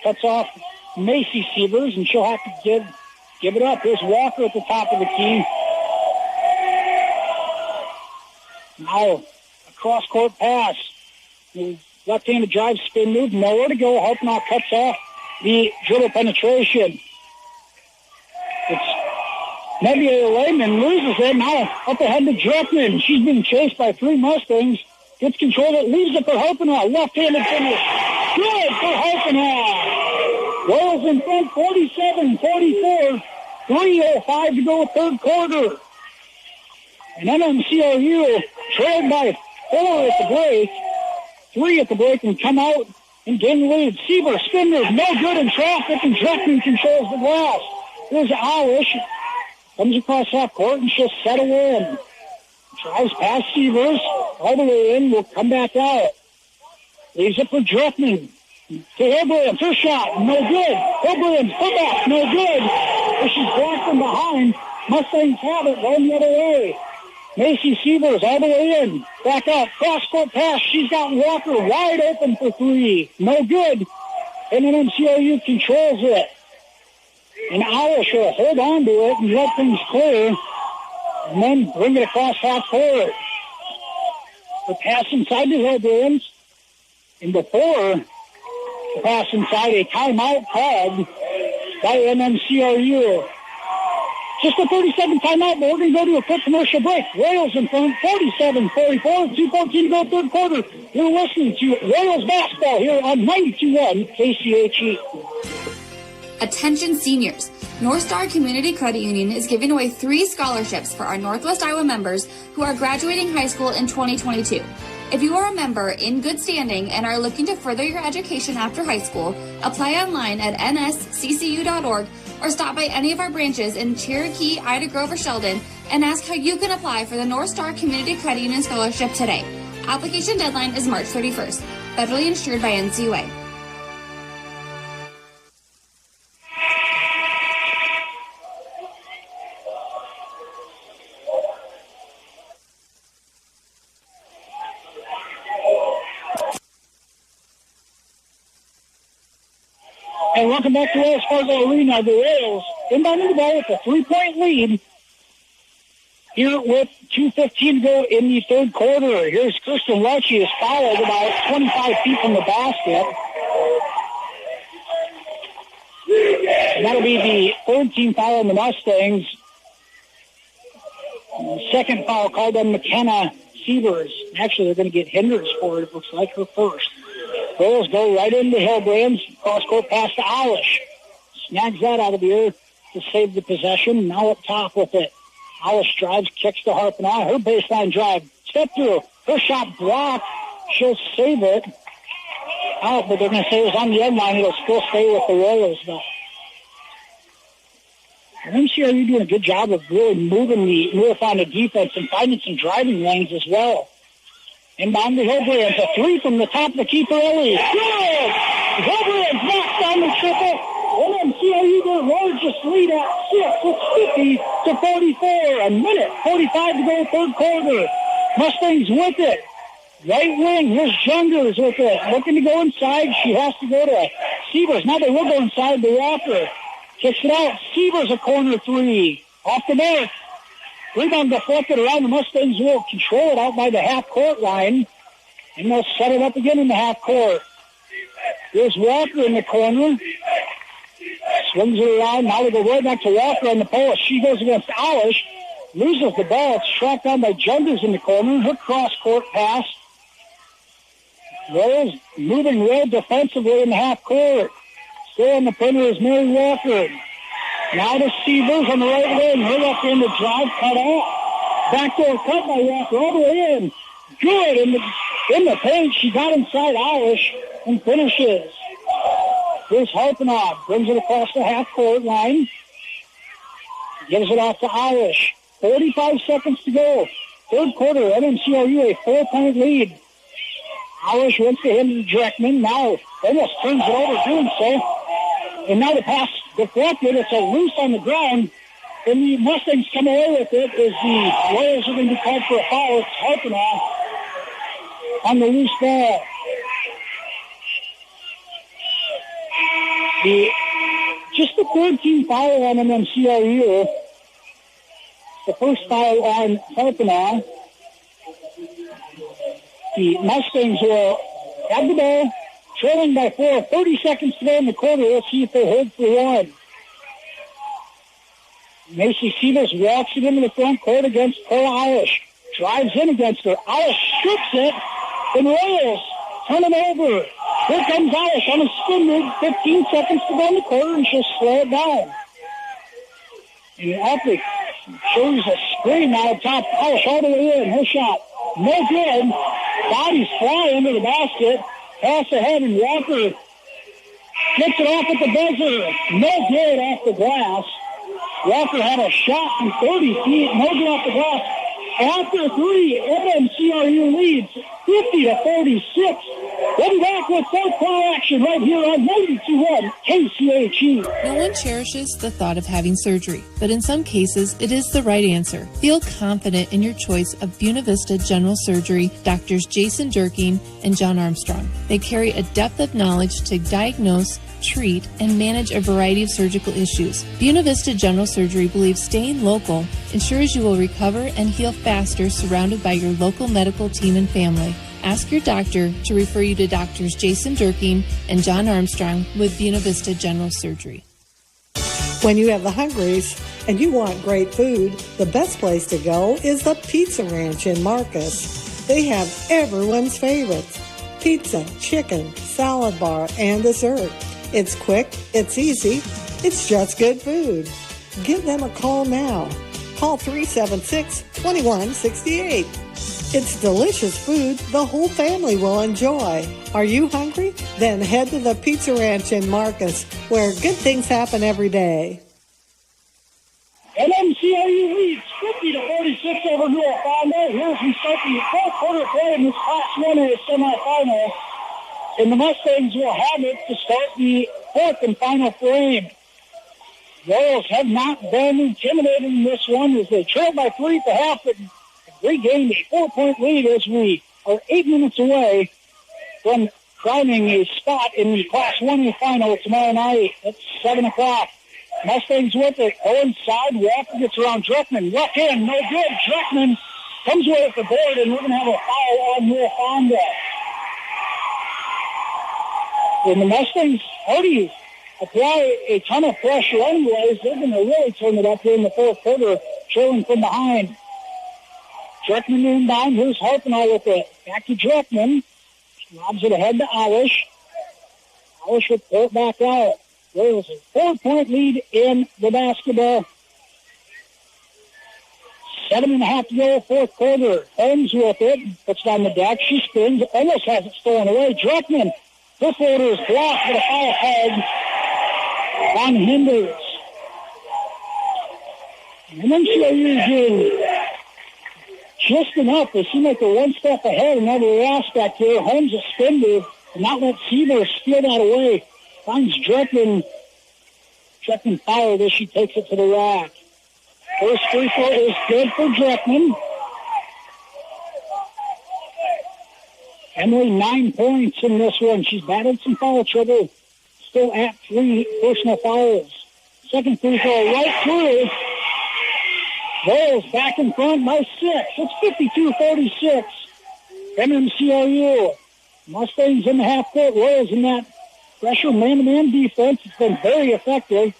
cuts off Macy Severs, and she'll have to give it up. Here's Walker at the top of the key. Now a cross-court pass. The left-handed drive, spin move. Nowhere to go. Harpnaugh cuts off the dribble penetration. It's Nebula Lehman loses it. Now up ahead to Dreckman. She's being chased by 3 Mustangs. Gets control of it. Leaves it for Harpnaugh. Left-handed finish. Good for Harpnaugh. Royals in front 47-44. 3:05 to go third quarter. And MMCRU trailed by 4 at the break. 3 at the break and come out and gain the lead. Seaver, spin move, no good in traffic, and Dreckman controls the glass. Here's Alish. Comes across half court, and she'll settle in. Drives past Severs. All the way in. Will come back out. Leaves it for Dreckman. To Hilbrand. Her shot. No good. Hilbrand's putback. No good. But she's blocked from behind. Mustangs have it. Going the other way. Macy Severs all the way in. Back up. Cross-court pass. She's got Walker wide open for 3. No good. And then MCRU controls it. And Alish will hold on to it and let things clear. And then bring it across half court. The pass inside the Hilbrand. And before the pass inside, a timeout called by MMCRU. Just a 37 timeout, but we're going to go to a quick commercial break. Royals in front, 47-44, 2:14 to go third quarter. You're listening to Royals basketball here on 92.1 KCHE. Attention seniors. North Star Community Credit Union is giving away 3 scholarships for our Northwest Iowa members who are graduating high school in 2022. If you are a member in good standing and are looking to further your education after high school, apply online at nsccu.org or stop by any of our branches in Cherokee, Ida Grove, or Sheldon and ask how you can apply for the North Star Community Credit Union Scholarship today. Application deadline is March 31st. Federally insured by NCUA. And welcome back to Wells Fargo Arena. The Royals inbounding the ball with a 3-point lead. Here with 2:15 to go in the third quarter. Here's Kristen Lecce is fouled about 25 feet from the basket. And that'll be the third team foul on the Mustangs. The second foul called on McKenna Severs. Actually, they're going to get hindrance for it. It looks like her first. Royals go right into Hilbrand's cross-court pass to Alish. Snags that out of the air to save the possession. Now up top with it. Alish drives, kicks to Harpnaugh. Her baseline drive. Step through. Her shot blocked. She'll save it. Out, but they're going to say it was on the end line. It'll still stay with the Royals, though. MCRU doing a good job of really moving the Newell-Fonda defense and finding some driving lanes as well. Inbound to Hilbrand. A 3 from the top of the key for Ellie. Good! Hilbrand knocks down the triple. MMCRU their largest lead at 6. It's 50-44. A minute 45 to go third quarter. Mustangs with it. Right wing. Here's Jungers with it. Looking to go inside. She has to go to Severs. Now they will go inside the Walker. Kicks it out. Severs a corner 3. Off the mark. Rebound deflected around. The Mustangs will control it out by the half-court line. And they'll set it up again in the half-court. There's Walker in the corner. Swings it around. Now they go right back to Walker on the post. She goes against Alish. Loses the ball. It's tracked down by Jungers in the corner. Her cross-court pass. Royals moving well defensively in the half court. Still on the perimeter is Mary Walker. Now to Severs on the right wing. Her left-handed drive cut off. Backdoor cut by Walker all the way in. Good in the paint. She got inside Alish and finishes. Here's Harpenoff. Brings it across the half-court line. Gives it off to Alish. 45 seconds to go. Third quarter, MMCRU a 4-point lead. Alish wants to hit to Dreckman. Now almost turns it over doing so. And now the pass deflected. It's a loose on the ground. And the Mustangs come away with it as the Royals are going to be called for a foul. It's Harpenoff on the loose ball. Just the third team foul on MMCRU. The first foul on Harpenoff. The Mustangs will have the ball, trailing by 4. 30 seconds to go in the quarter. Let's see if they hold for one. Macy Severs walks it into the front court against Cole Alish. Drives in against her. Alish strips it. The Royals turn it over. Here comes Alish on a spin move. 15 seconds to go in the quarter, and she'll slow it down. And Epic shows a screen now top. Alish all the way in. Her shot. No good. Bodies fly into the basket. Pass ahead, and Walker gets it off at the buzzer. No good off the glass. Walker had a shot from 30 feet. No good off the glass. After three, MMCRU leads 50-46. We'll be back with fourth quarter action right here on 92.1 KCHE. No one cherishes the thought of having surgery, but in some cases, it is the right answer. Feel confident in your choice of Buena Vista General Surgery, Doctors Jason Durkin and John Armstrong. They carry a depth of knowledge to diagnose, treat, and manage a variety of surgical issues. Buena Vista General Surgery believes staying local ensures you will recover and heal faster surrounded by your local medical team and family. Ask your doctor to refer you to Doctors Jason Durkin and John Armstrong with Buena Vista General Surgery. When you have the hungries and you want great food, the best place to go is the Pizza Ranch in Marcus. They have everyone's favorites: pizza, chicken, salad bar, and dessert. It's quick, it's easy, it's just good food. Give them a call now. Call 376-2168. It's delicious food the whole family will enjoy. Are you hungry? Then head to the Pizza Ranch in Marcus, where good things happen every day. MMCRU leads 50-46 over Newell-Fonda. Here's we start the fourth quarter play in this Class 1A semifinal. And the Mustangs will have it to start the fourth and final frame. Royals have not been intimidated in this one as they trail by 3 at the half, but regained a 4-point lead as we are 8 minutes away from crowning a spot in the Class 1A final tomorrow night at 7 o'clock. Mustangs with it. Inside. Walker gets around Dreckman. Left hand, no good. Dreckman comes away with the board, and we're going to have a foul on Newell-Fonda. And the Mustangs already apply a ton of pressure anyways. They're going to really turn it up here in the fourth quarter, trailing from behind. Dreckman inbound. Here's Harpenoff with it. Back to Dreckman. Lobs it ahead to Alish. Alish will pull it back out. There was a 4-point lead in the basketball. 7.5 to go, fourth quarter. Holmes with it. Puts it on the deck. She spins. Almost has it stolen away. Dreckman. This order is blocked with a foul called on Hinders. And then CIU doing just enough. They seem like they're one step ahead in every aspect here. Holmes a spin move. Not let Seaver steal that away. Finds Dreckman. Dreckman fired as she takes it to the rack. First free throw is good for Dreckman. Emily, 9 points in this one. She's battled some foul trouble. Still at 3 personal fouls. Second free throw right through. Royals back in front by 6. It's 52-46. MMCRU. Mustangs in the half court. Royals in that pressure man-to-man defense. It's been very effective.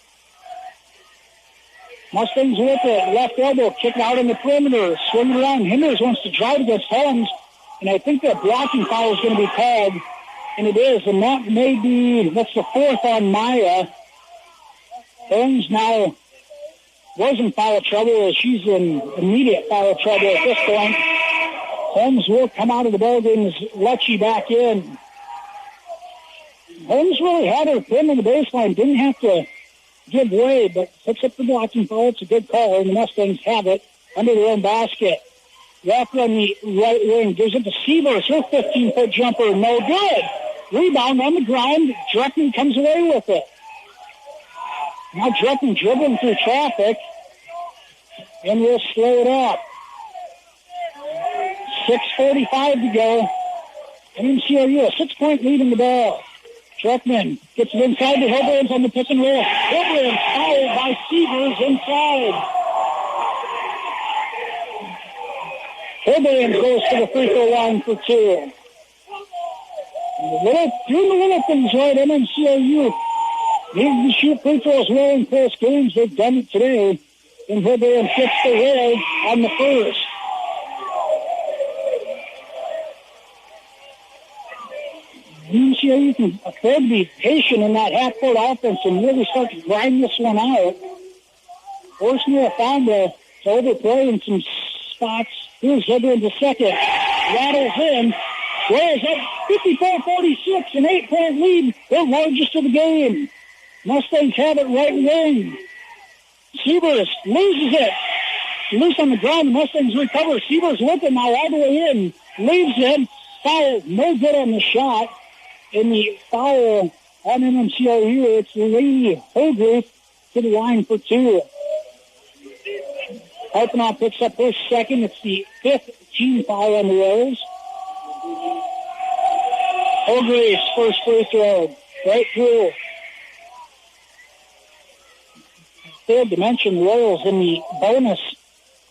Mustangs with it. Left elbow, kick out on the perimeter. Swing it around. Hinders wants to drive against Holmes. And I think that blocking foul is going to be called. And it is. And that may be, that's the fourth on Maya. Holmes now was in foul trouble as she's in immediate foul trouble at this point. Holmes will come out of the ballgame as Lecce back in. Holmes really had her pin in the baseline, didn't have to give way, but picks up the blocking foul. It's a good call, and the Mustangs have it under their own basket. Walker on the right wing gives it to Sievers. Her 15-foot jumper, no good. Rebound on the ground. Dreckman comes away with it. Now Dreckman dribbling through traffic, and we'll slow it up. 6:45 to go. MMCRU, a 6-point lead in the ball. Dreckman gets it inside to Hilbrands on the pick and roll. Hilbrands fouled by Sievers inside. Hilbrands goes to the free throw line for two. Doing the little things right, MMCRU needing to shoot free throws well in close games. They've done it today. And Hilbrands gets the roll on the first. MMCRU can afford to be patient in that half-court offense and really start to grind this one out. Force Newell-Fonda to overplay in some spots. Here's Hilbrands the second. Rattles in. Rolls up 54-46, an 8-point lead. Their largest of the game. Mustangs have it right wing. Sievers loses it. Loose on the ground. The Mustangs recover. Sievers with it now all the way in. Leaves it. Foul. No good on the shot. In the foul on MMCRU, it's Lee Holgruth to the line for two. Harpenoff picks up her second. It's the fifth team foul on the Royals. Holgruth's first free throw. Right through. Failed to mention the Royals in the bonus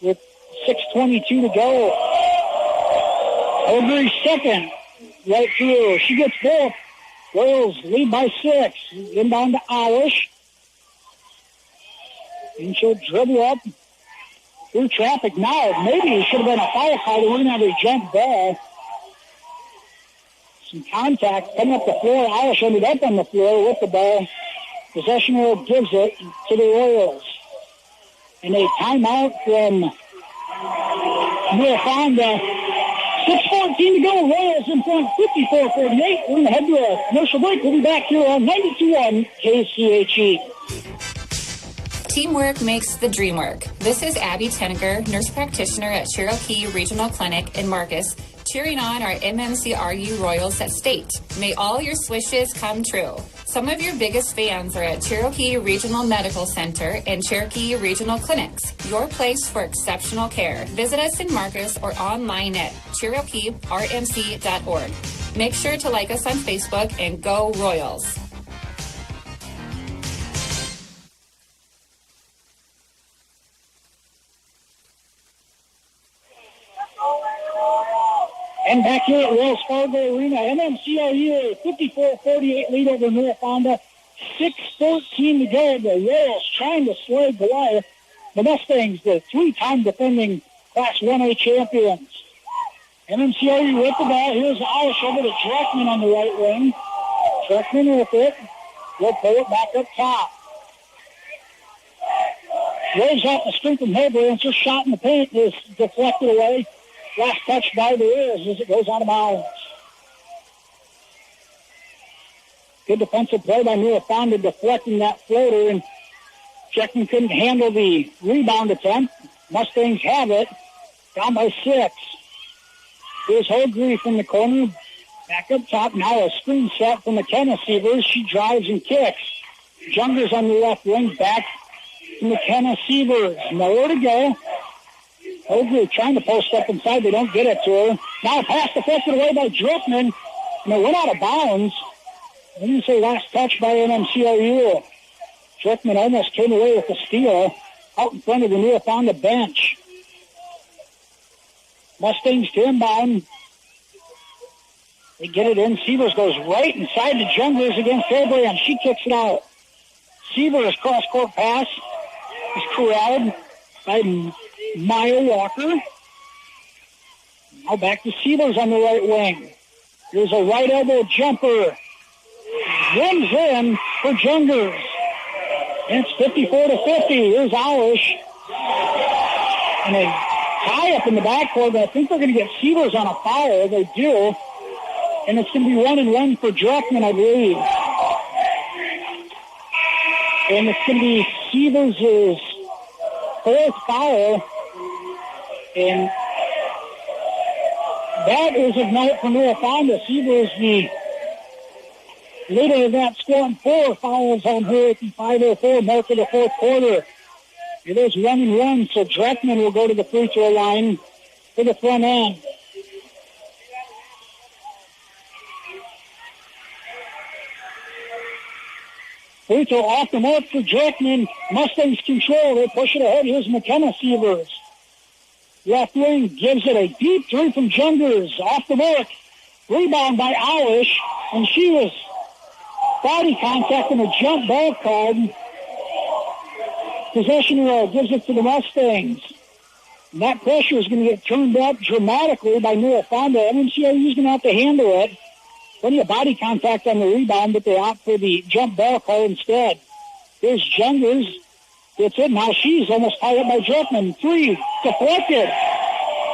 with 6:22 to go. Holgruth's second. Right through. She gets both. Royals lead by 6. Inbound to Irish. And she'll dribble up through traffic now. Maybe it should have been a foul call. We're going to have a jump ball. Some contact coming up the floor. Irish ended up on the floor with the ball. Possession roll gives it to the Royals. And a timeout from Newell-Fonda. 6:14 to go. Royals in front, 54-48. We're going to head to a commercial break. We'll be back here on 92.1 KCHE. Teamwork makes the dream work. This is Abby Tenneger, nurse practitioner at Cherokee Regional Clinic in Marcus, cheering on our MMCRU Royals at state. May all your wishes come true. Some of your biggest fans are at Cherokee Regional Medical Center and Cherokee Regional Clinics, your place for exceptional care. Visit us in Marcus or online at CherokeeRMC.org. Make sure to like us on Facebook and go Royals. And back here at Wells Fargo Arena, MMCRU 54-48 lead over Newell-Fonda. 6:14 to go. The Royals trying to slay Goliath. The Mustangs, the 3-time defending Class 1A champions. MMCRU with the ball. Here's Alish over to Dreckman on the right wing. Dreckman with it. We'll pull it back up top. Rolls off the screen from Hilbrands. Her shot in the paint is deflected away. Last touch by the Royals as it goes out of bounds. Good defensive play by Newell-Fonda deflecting that floater, and Dreckman couldn't handle the rebound attempt. Mustangs have it. Down by 6. Here's Holgruth from the corner. Back up top. Now a screen set from McKenna Sievers. She drives and kicks. Jungers on the left wing. Back to McKenna Sievers. Nowhere to go. Holgruth trying to post up inside. They don't get it to her. Now a pass deflected away by Dreckman. And it went out of bounds. I didn't say last touch by MMCRU. Dreckman almost came away with the steal out in front of the Newell-Fonda bench. Mustangs to inbound. They get it in. Sievers goes right inside the Junglers against Hilbrands. She kicks it out. Sievers cross-court pass. is corralled by Maya Walker. Now back to Sievers on the right wing. Here's a right elbow jumper. Runs in for Jungers. And it's 54-50. Here's Alish. And a tie up in the backcourt, but I think they're going to get Sievers on a foul. They do. And it's going to be 1-1 for Dreckman, I believe. And it's going to be Sievers' fourth foul. And that is of note for Newell-Fonda. Sievers, the leader of that, scoring 4 fouls on her at the 5:04 mark of the fourth quarter. It is 1-1, so Dreckman will go to the free throw line for the front end. Free throw off the mark for Dreckman. Mustangs control. They push it ahead. Here's McKenna Sievers. Left wing gives it a deep three from Jungers. Off the mark. Rebound by Alish. And she was body contact and a jump ball called. Possession gives it to the Mustangs. And that pressure is going to get turned up dramatically by Newell-Fonda. MMCRU is going to have to handle it. Plenty of body contact on the rebound, but they opt for the jump ball call instead. Here's Jungers. Gets it. Now she's almost tied up by Dreckman. 3. Deflected.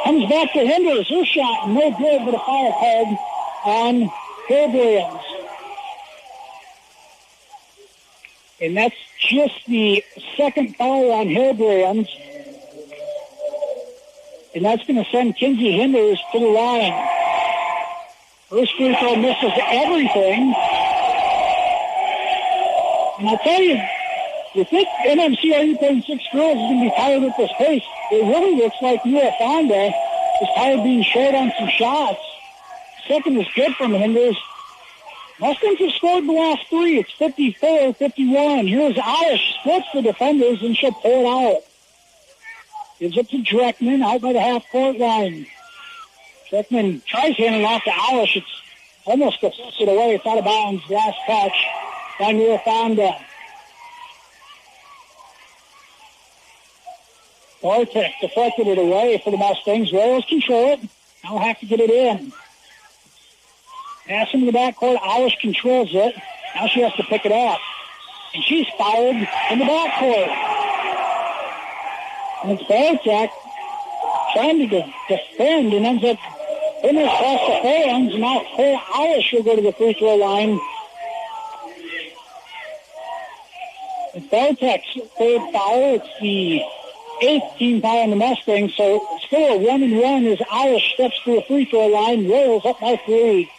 Comes back to Hinders. Her shot no good, but a foul called on Hillbrands. And that's just the second foul on Hillbrands. And that's going to send Kinsey Hinders to the line. First free throw misses everything. And I'll tell you, you think MMCRU playing 6 girls is going to be tired at this pace. It really looks like Newell-Fonda is tired of being short on some shots. Second is good from Hinders. Mustangs have scored the last 3. It's 54-51. Here's Alish, splits the defenders, and she'll pull it out. Gives it to Dreckman out by the half-court line. Dreckman tries handing off to Alish. It's almost deflected away. It's out of bounds. Last touch by Newell-Fonda. Bartek deflected it away for the Mustangs. Royals control it. Now have to get it in. Pass into the backcourt. Alish controls it. Now she has to pick it up. And she's fouled in the backcourt. And it's Bartek trying to defend and ends up in across the fans. Now Cole Alish will go to the free throw line. It's Bartek's third foul. It's the 8th team foul on the Mustangs. So still a 1-1 as Alish steps to the free throw line. Royals up by 3.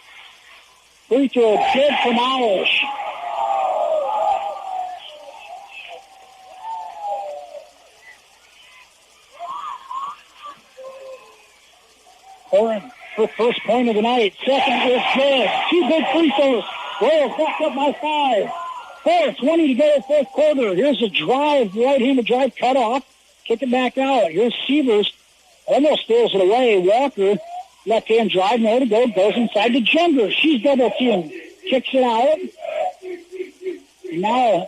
Free throw good from Alish. Oren, her first point of the night. Second is good. 2 big free throws. Royals back up by 5. 4:20 to go, fourth quarter. Here's a drive, right-handed drive, cut off. Kick it back out. Here's Sievers. Almost steals it away. Walker, left-hand drive, nowhere to go. Goes inside to Jungers. She's double-teamed. Kicks it out. Now,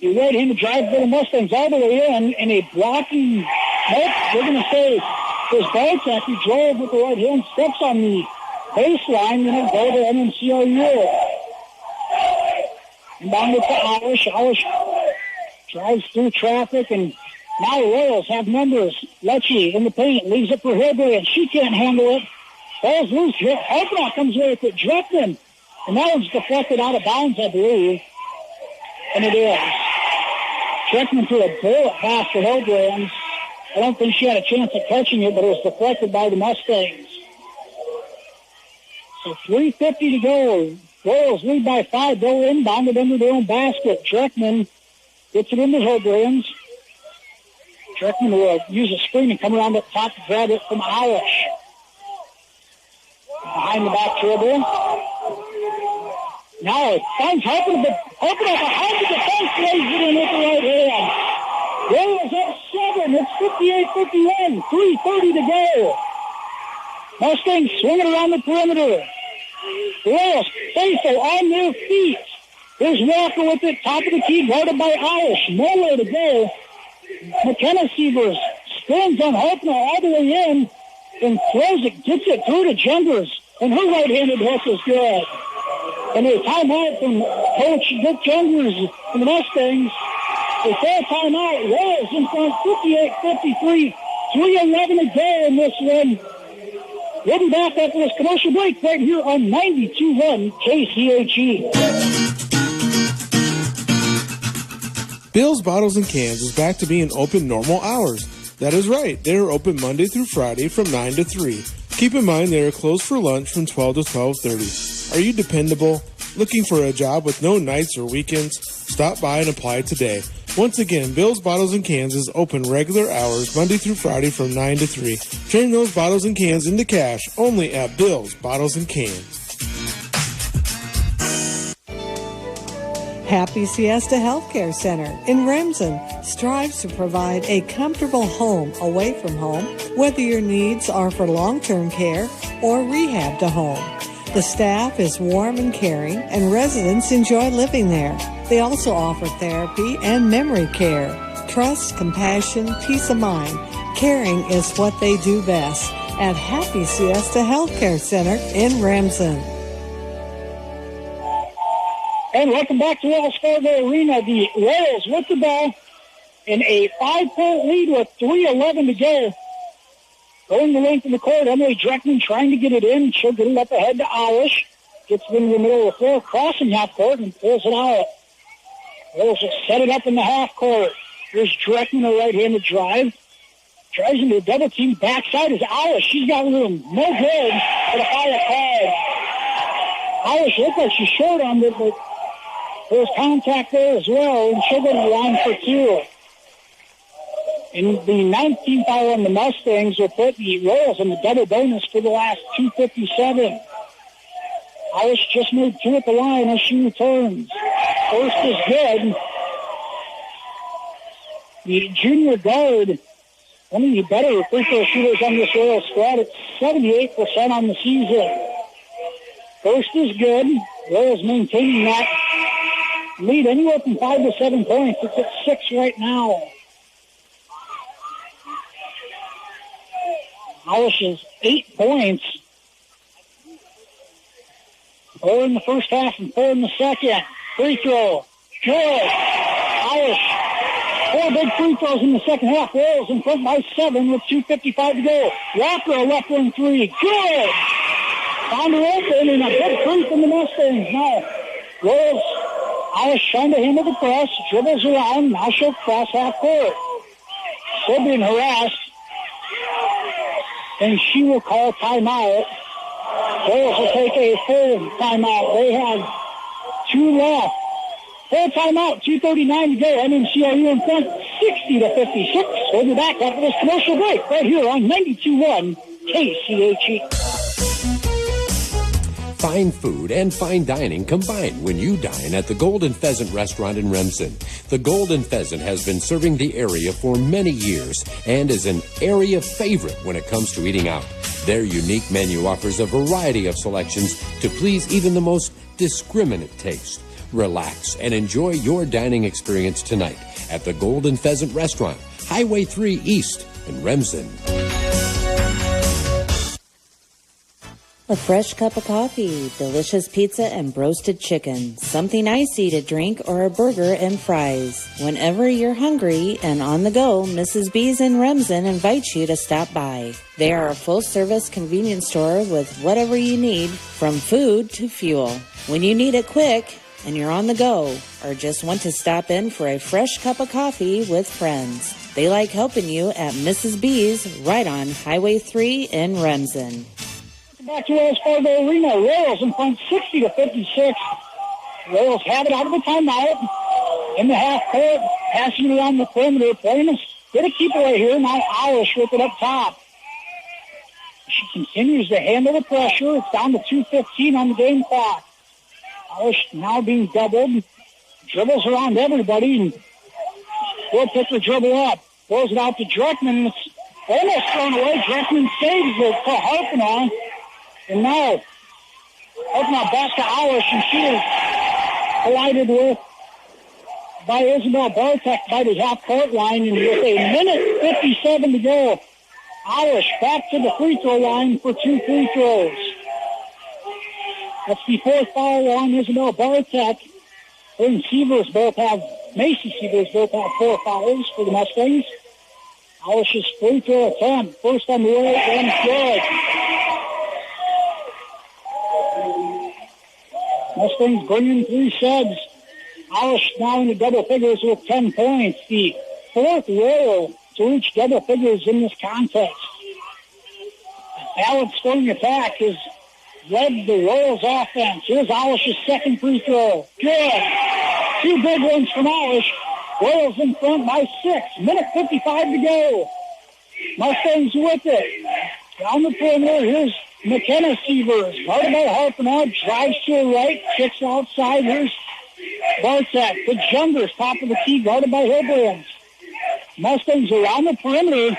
the right-handed drive for the Mustangs all the way in, and a blocking. Nope, we're going to say his Bartek, he drove with the right hand, steps on the baseline, and it'll go to MMCRU. Inbound it to Alish. Alish drives through traffic, and now the Royals have numbers. Lecce in the paint, leaves it for Hillbrand. She can't handle it. Ball's loose. Hartnell comes away with it. Dreckman. And that one's deflected out of bounds, I believe. And it is. Dreckman threw a bullet pass to Hillbrands. I don't think she had a chance at catching it, but it was deflected by the Mustangs. So 3:50 to go. Royals lead by 5. They'll inbound it under their own basket. Dreckman gets it into Hillbrands. Dreckman will use a screen and come around up top to grab it from Alish. Behind the back dribble. Now it finds Harper behind the defense, lays it in with the right hand. Royals up 7. It's 58-51. 3:30 to go. Mustangs swinging around the perimeter. Royals faithful on their feet. Here's Walker with it, top of the key, guarded by Alish. Nowhere to go. McKenna Sievers spins on Hartnell all the way in and throws it, gets it through to Jungers, and her right-handed hook is good. And a timeout from Coach Dick Jungers and the Mustangs. A fair timeout. Royals in front 58-53. 3:11 to go in this one. We'll be back after this commercial break right here on 92.1 KCHE. Bill's Bottles and Cans is back to being open normal hours. That is right. They are open Monday through Friday from 9 to 3. Keep in mind they are closed for lunch from 12 to 12:30. Are you dependable? Looking for a job with no nights or weekends? Stop by and apply today. Once again, Bill's Bottles and Cans is open regular hours Monday through Friday from 9 to 3. Turn those bottles and cans into cash only at Bill's Bottles and Cans. Happy Siesta Healthcare Center in Remsen strives to provide a comfortable home away from home, whether your needs are for long-term care or rehab to home. The staff is warm and caring, and residents enjoy living there. They also offer therapy and memory care. Trust, compassion, peace of mind. Caring is what they do best at Happy Siesta Healthcare Center in Remsen. And welcome back to Wells Fargo Arena. The Royals with the ball in a 5-point lead with 3:11 to go. Going the length of the court, Emily Dreckman trying to get it in. She'll get it up ahead to Alish. Gets it into the middle of the floor, crossing half court, and pulls it out. Royals will set it up in the half court. Here's Dreckman, a right-handed drive. Drives into a double team. Backside is Alish. She's got room. No good, but a foul called. Alish looked like she's short on it, but there's contact there as well, and she'll go to the line for two. And the 19th foul on the Mustangs will put the Royals in the double bonus for the last 2:57. Alish just made two at the line as she returns. First is good. The junior guard, one of the better free throw shooters on this Royals squad, at 78% on the season. First is good. Royals maintaining that lead anywhere from 5 to 7 points. It's at 6 right now. Alish is 8 points. 4 in the first half and 4 in the second. Free throw. Good. Alish. 4 big free throws in the second half. Royals in front by 7 with 2:55 to go. Walker, a left wing three. Good. Found her open and a big three from the Mustangs. Now, Royals. Alish trying to handle the press. Dribbles around. Now she'll cross half court. Still being harassed. And she will call timeout. Royals will take a full timeout. They have 2 left. Full timeout, 2:39 to go. MMCRU in front, 60-56. We'll be back after this commercial break right here on 92.1 KCHE. Fine food and fine dining combined when you dine at the Golden Pheasant Restaurant in Remsen. The Golden Pheasant has been serving the area for many years and is an area favorite when it comes to eating out. Their unique menu offers a variety of selections to please even the most discriminate taste. Relax and enjoy your dining experience tonight at the Golden Pheasant Restaurant, Highway 3 East in Remsen. A fresh cup of coffee, delicious pizza and roasted chicken, something icy to drink, or a burger and fries. Whenever you're hungry and on the go, Mrs. B's in Remsen invites you to stop by. They are a full-service convenience store with whatever you need, from food to fuel. When you need it quick and you're on the go, or just want to stop in for a fresh cup of coffee with friends, they like helping you at Mrs. B's right on Highway 3 in Remsen. Back to Wells Fargo Arena. Royals in front 60-56. Royals have it out of the timeout. In the half court, passing it around the perimeter. Playing a bit of keep away here. Now Alish with it up top. She continues to handle the pressure. It's down to 2:15 on the game clock. Alish now being doubled. Dribbles around everybody and will pick the dribble up. Throws it out to Dreckman, and it's almost thrown away. Dreckman saves it for Harpenow. And now, Harpenow back to Alish, and she is collided with by Isabel Bartek by the half-court line, and with a minute 57 to go, Alish back to the free throw line for 2 free throws. That's the 4th foul on Isabel Bartek. Her and Macy Severs both have 4 fouls for the Mustangs. Alish's free throw attempt, first on the way, and good. Mustangs bringing 3 subs. Alish now in the double figures with 10 points. The 4th Royal to reach double figures in this contest. Ballard scoring attack has led the Royals offense. Here's Alish's second free throw. Good. 2 big ones from Alish. Royals in front by 6. Minute 55 to go. Mustangs with it. Down the perimeter, here's McKenna Severs. Guarded by Harpenau, drives to her right, kicks outside. Here's Bartek. The Jungers, top of the key, guarded by Hillbrands. Mustangs around the perimeter.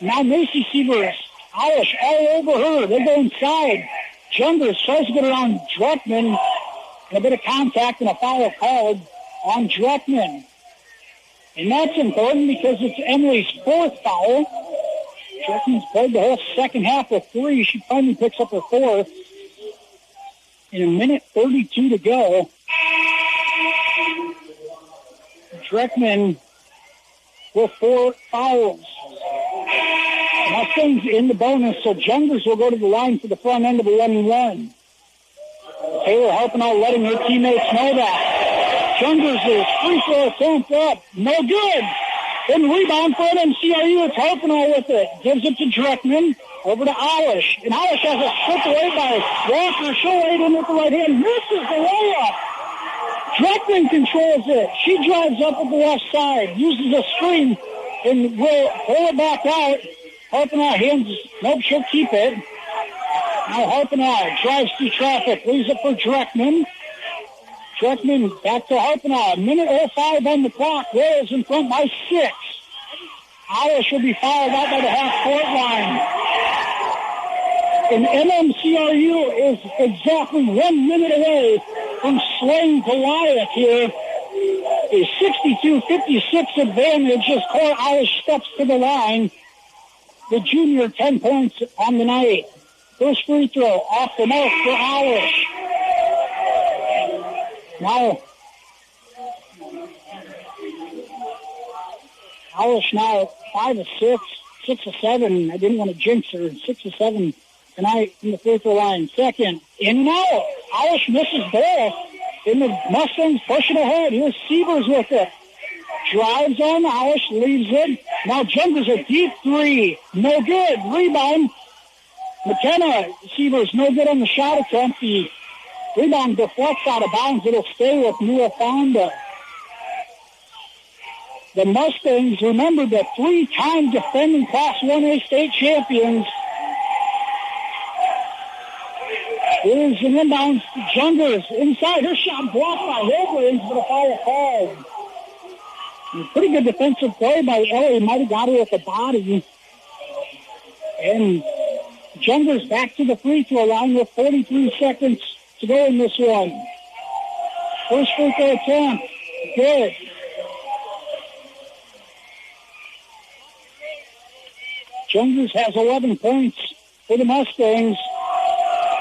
Now Macy Severs. Alish all over her. They go inside. Jungers tries to get around Druckman. And a bit of contact and a foul called on Druckman. And that's important because it's Emily's 4th foul. Druckman's played the whole second half with 3. She finally picks up her 4th. In a minute 32 to go. Druckman with 4 fouls. Mustangs in the bonus, so Jungers will go to the line for the front end of a 1-and-1. Taylor helping out, letting her teammates know that. Jungers' free throw attempt up. No good. Then rebound for MMCRU. It's Harpenau with it. Gives it to Druckman. Over to Alish. And Alish has it stripped away by Walker. She'll lay it in with the right hand. Misses the layup. Druckman controls it. She drives up at the left side. Uses a screen and will pull it back out. Harpenau hands. Nope, she'll keep it. Now Harpenau drives through traffic. Leaves it for Druckman. Druckman back to Harpenau. Minute 05 on the clock. Royals in front by 6. Alish will be fouled out by the half-court line. And MMCRU is exactly 1 minute away from slaying Goliath here. A 62-56 advantage as Cora Alish steps to the line. The junior 10 points on the night. First free throw off the mark for Alish. Now, Alish now 5 of 6, 6 of 7. I didn't want to jinx her. 6 of 7 tonight in the free throw line. Second, in and out. Alish misses both. And the Mustangs pushing ahead. Here's Severs with it. Drives on Alish, leaves it. Now Jungers a deep 3. No good. Rebound. McKenna Severs no good on the shot attempt. The rebound deflects out of bounds. It'll stay with Newell-Fonda. The Mustangs, remember, the 3-time defending Class 1A state champions. Here's an inbound to Jungers. Inside, her shot blocked by Hillbrands, but a foul called. Pretty good defensive play by Ellie. Might have got her with the body. And Jungers back to the free throw line with 43 seconds to go in this one. First free throw attempt. Good. Jungers has 11 points for the Mustangs.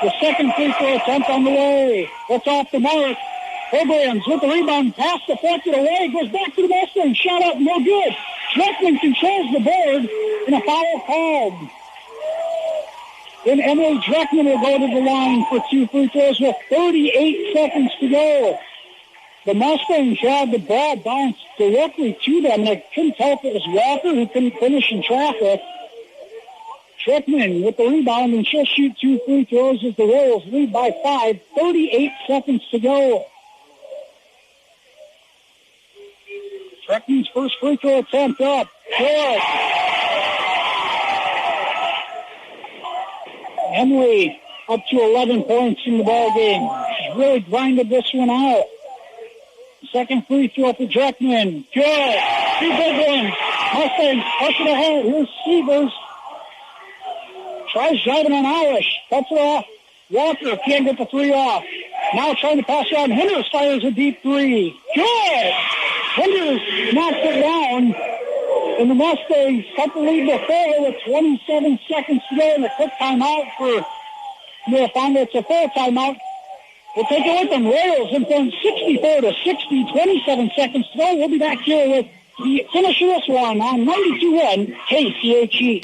The second free throw attempt on the way. That's off the mark. Hillbrands with the rebound. Pass deflected away. Goes back to the Mustangs. Shot up. No good. Druckman controls the board. And a foul called. Then Emily Druckman will go to the line for 2 free throws with 38 seconds to go. The Mustangs had the ball bounce directly to them. And I couldn't tell if it was Walker who couldn't finish in traffic. Druckman with the rebound, and she'll shoot 2 free throws as the Royals lead by 5. 38 seconds to go. Druckman's first free throw attempt up. Good. Emily up to 11 points in the ball game. She's really grinded this one out. Second free throw for Druckman. Good. 2 big ones. Mustangs pushing ahead. Here's Severs. Tries driving on Alish. Cuts it off. Walker can't get the 3 off. Now trying to pass around. Hinders fires a deep 3. Good. Hinder knocks it down. And the Mustangs cut the lead to 4 with 27 seconds to go, and a quick timeout for Newell-Fonda. It's a full timeout. We'll take it with them. Royals in front 64-60, 27 seconds to go. We'll be back here with the finish of this one on 92.1 KCHE.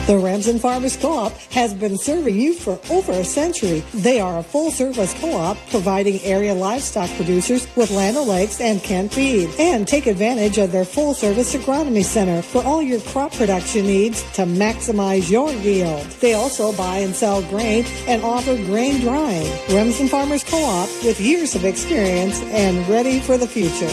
The Remsen Farmers Co-op has been serving you for over a century. They are a full-service co-op providing area livestock producers with Land O'Lakes and canned feed. And take advantage of their full-service agronomy center for all your crop production needs to maximize your yield. They also buy and sell grain and offer grain drying. Remsen Farmers Co-op with years of experience and ready for the future.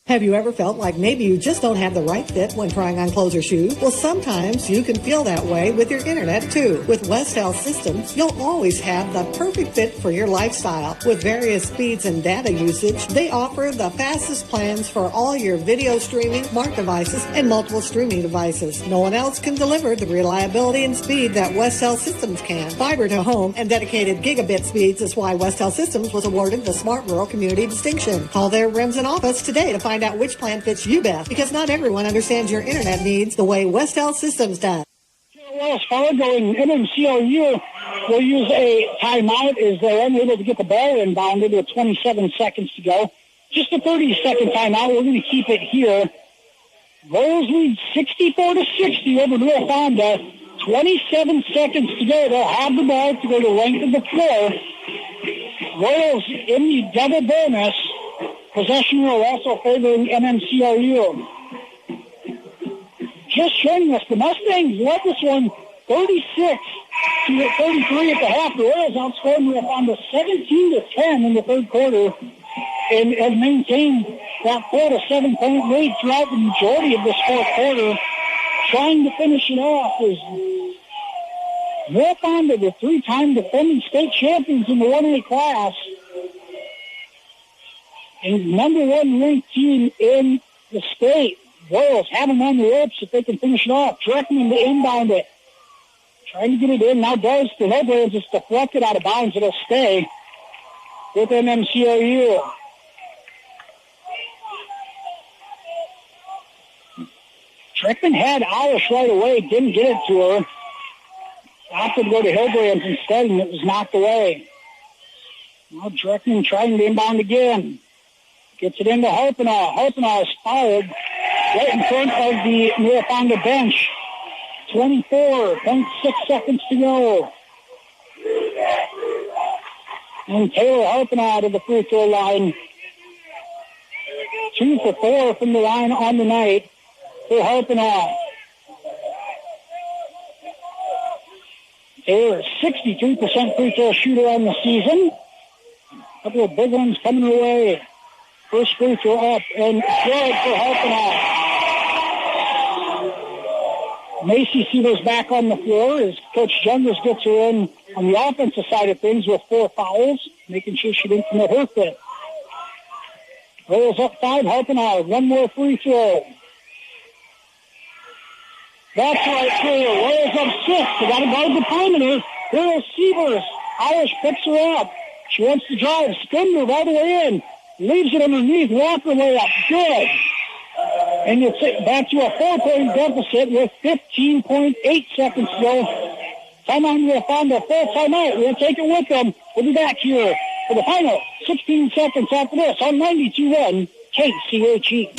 Have you ever felt like maybe you just don't have the right fit when trying on clothes or shoes? Well, sometimes you can feel that way with your internet, too. With West Health Systems, you'll always have the perfect fit for your lifestyle. With various speeds and data usage, they offer the fastest plans for all your video streaming, smart devices, and multiple streaming devices. No one else can deliver the reliability and speed that West Health Systems can. Fiber to home and dedicated gigabit speeds is why West Health Systems was awarded the Smart Rural Community distinction. Call their Remsen office today to find out which plan fits you best, because not everyone understands your internet needs the way West Health Systems does. Wells Fargo and MMCRU will use a timeout as they're unable to get the ball inbounded with 27 seconds to go. Just a 30-second timeout. We're going to keep it here. Royals lead 64-60 over Newell-Fonda. 27 seconds to go. They'll have the ball to go the length of the floor. Royals in the double bonus. Possession rule also favoring MMCRU. Just joining us, the Mustangs led this one 36-33 at the half. The Royals outscored Newell-Fonda 17-10 in the third quarter and have maintained that 4 to 7 point lead throughout the majority of this fourth quarter. Trying to finish it off is Newell-Fonda, the three-time defending state champions in the 1A class, and number one ranked team in the state. Royals have them on the ropes if they can finish it off. Dreckman to inbound it. Trying to get it in. Now does the Hillbrands. It's deflected out of bounds. It'll stay with MMCRU. Dreckman had Alice right away. Didn't get it to her. Opted to go to Hillbrands instead, and it was knocked away. Now Dreckman trying to inbound again. Gets it into Harpenaugh. Harpenaugh is fouled right in front of the Newell-Fonda bench. 24.6 seconds to go. And Taylor Harpenaugh to the free throw line. 2 for 4 from the line on the night for Harpenaugh. Taylor, 63% free throw shooter on the season. A couple of big ones coming away. First free throw up and good for Harpenaugh. Macy Seaver's back on the floor as Coach Jungers gets her in on the offensive side of things with 4 fouls, making sure she didn't commit her fifth. Royals up 5, Harpenaugh, one more free throw. That's right, too. Royals up 6. They got to guard the perimeter. Here is Seavers. Irish picks her up. She wants to drive. Spin move all the way in. Leaves it underneath. Walker way up. Good. And it's back to a 4-point deficit with 15.8 seconds to go. Timeout will find a full timeout. We'll take it with them. We'll be back here for the final 16 seconds after this on 92.1 KCHE.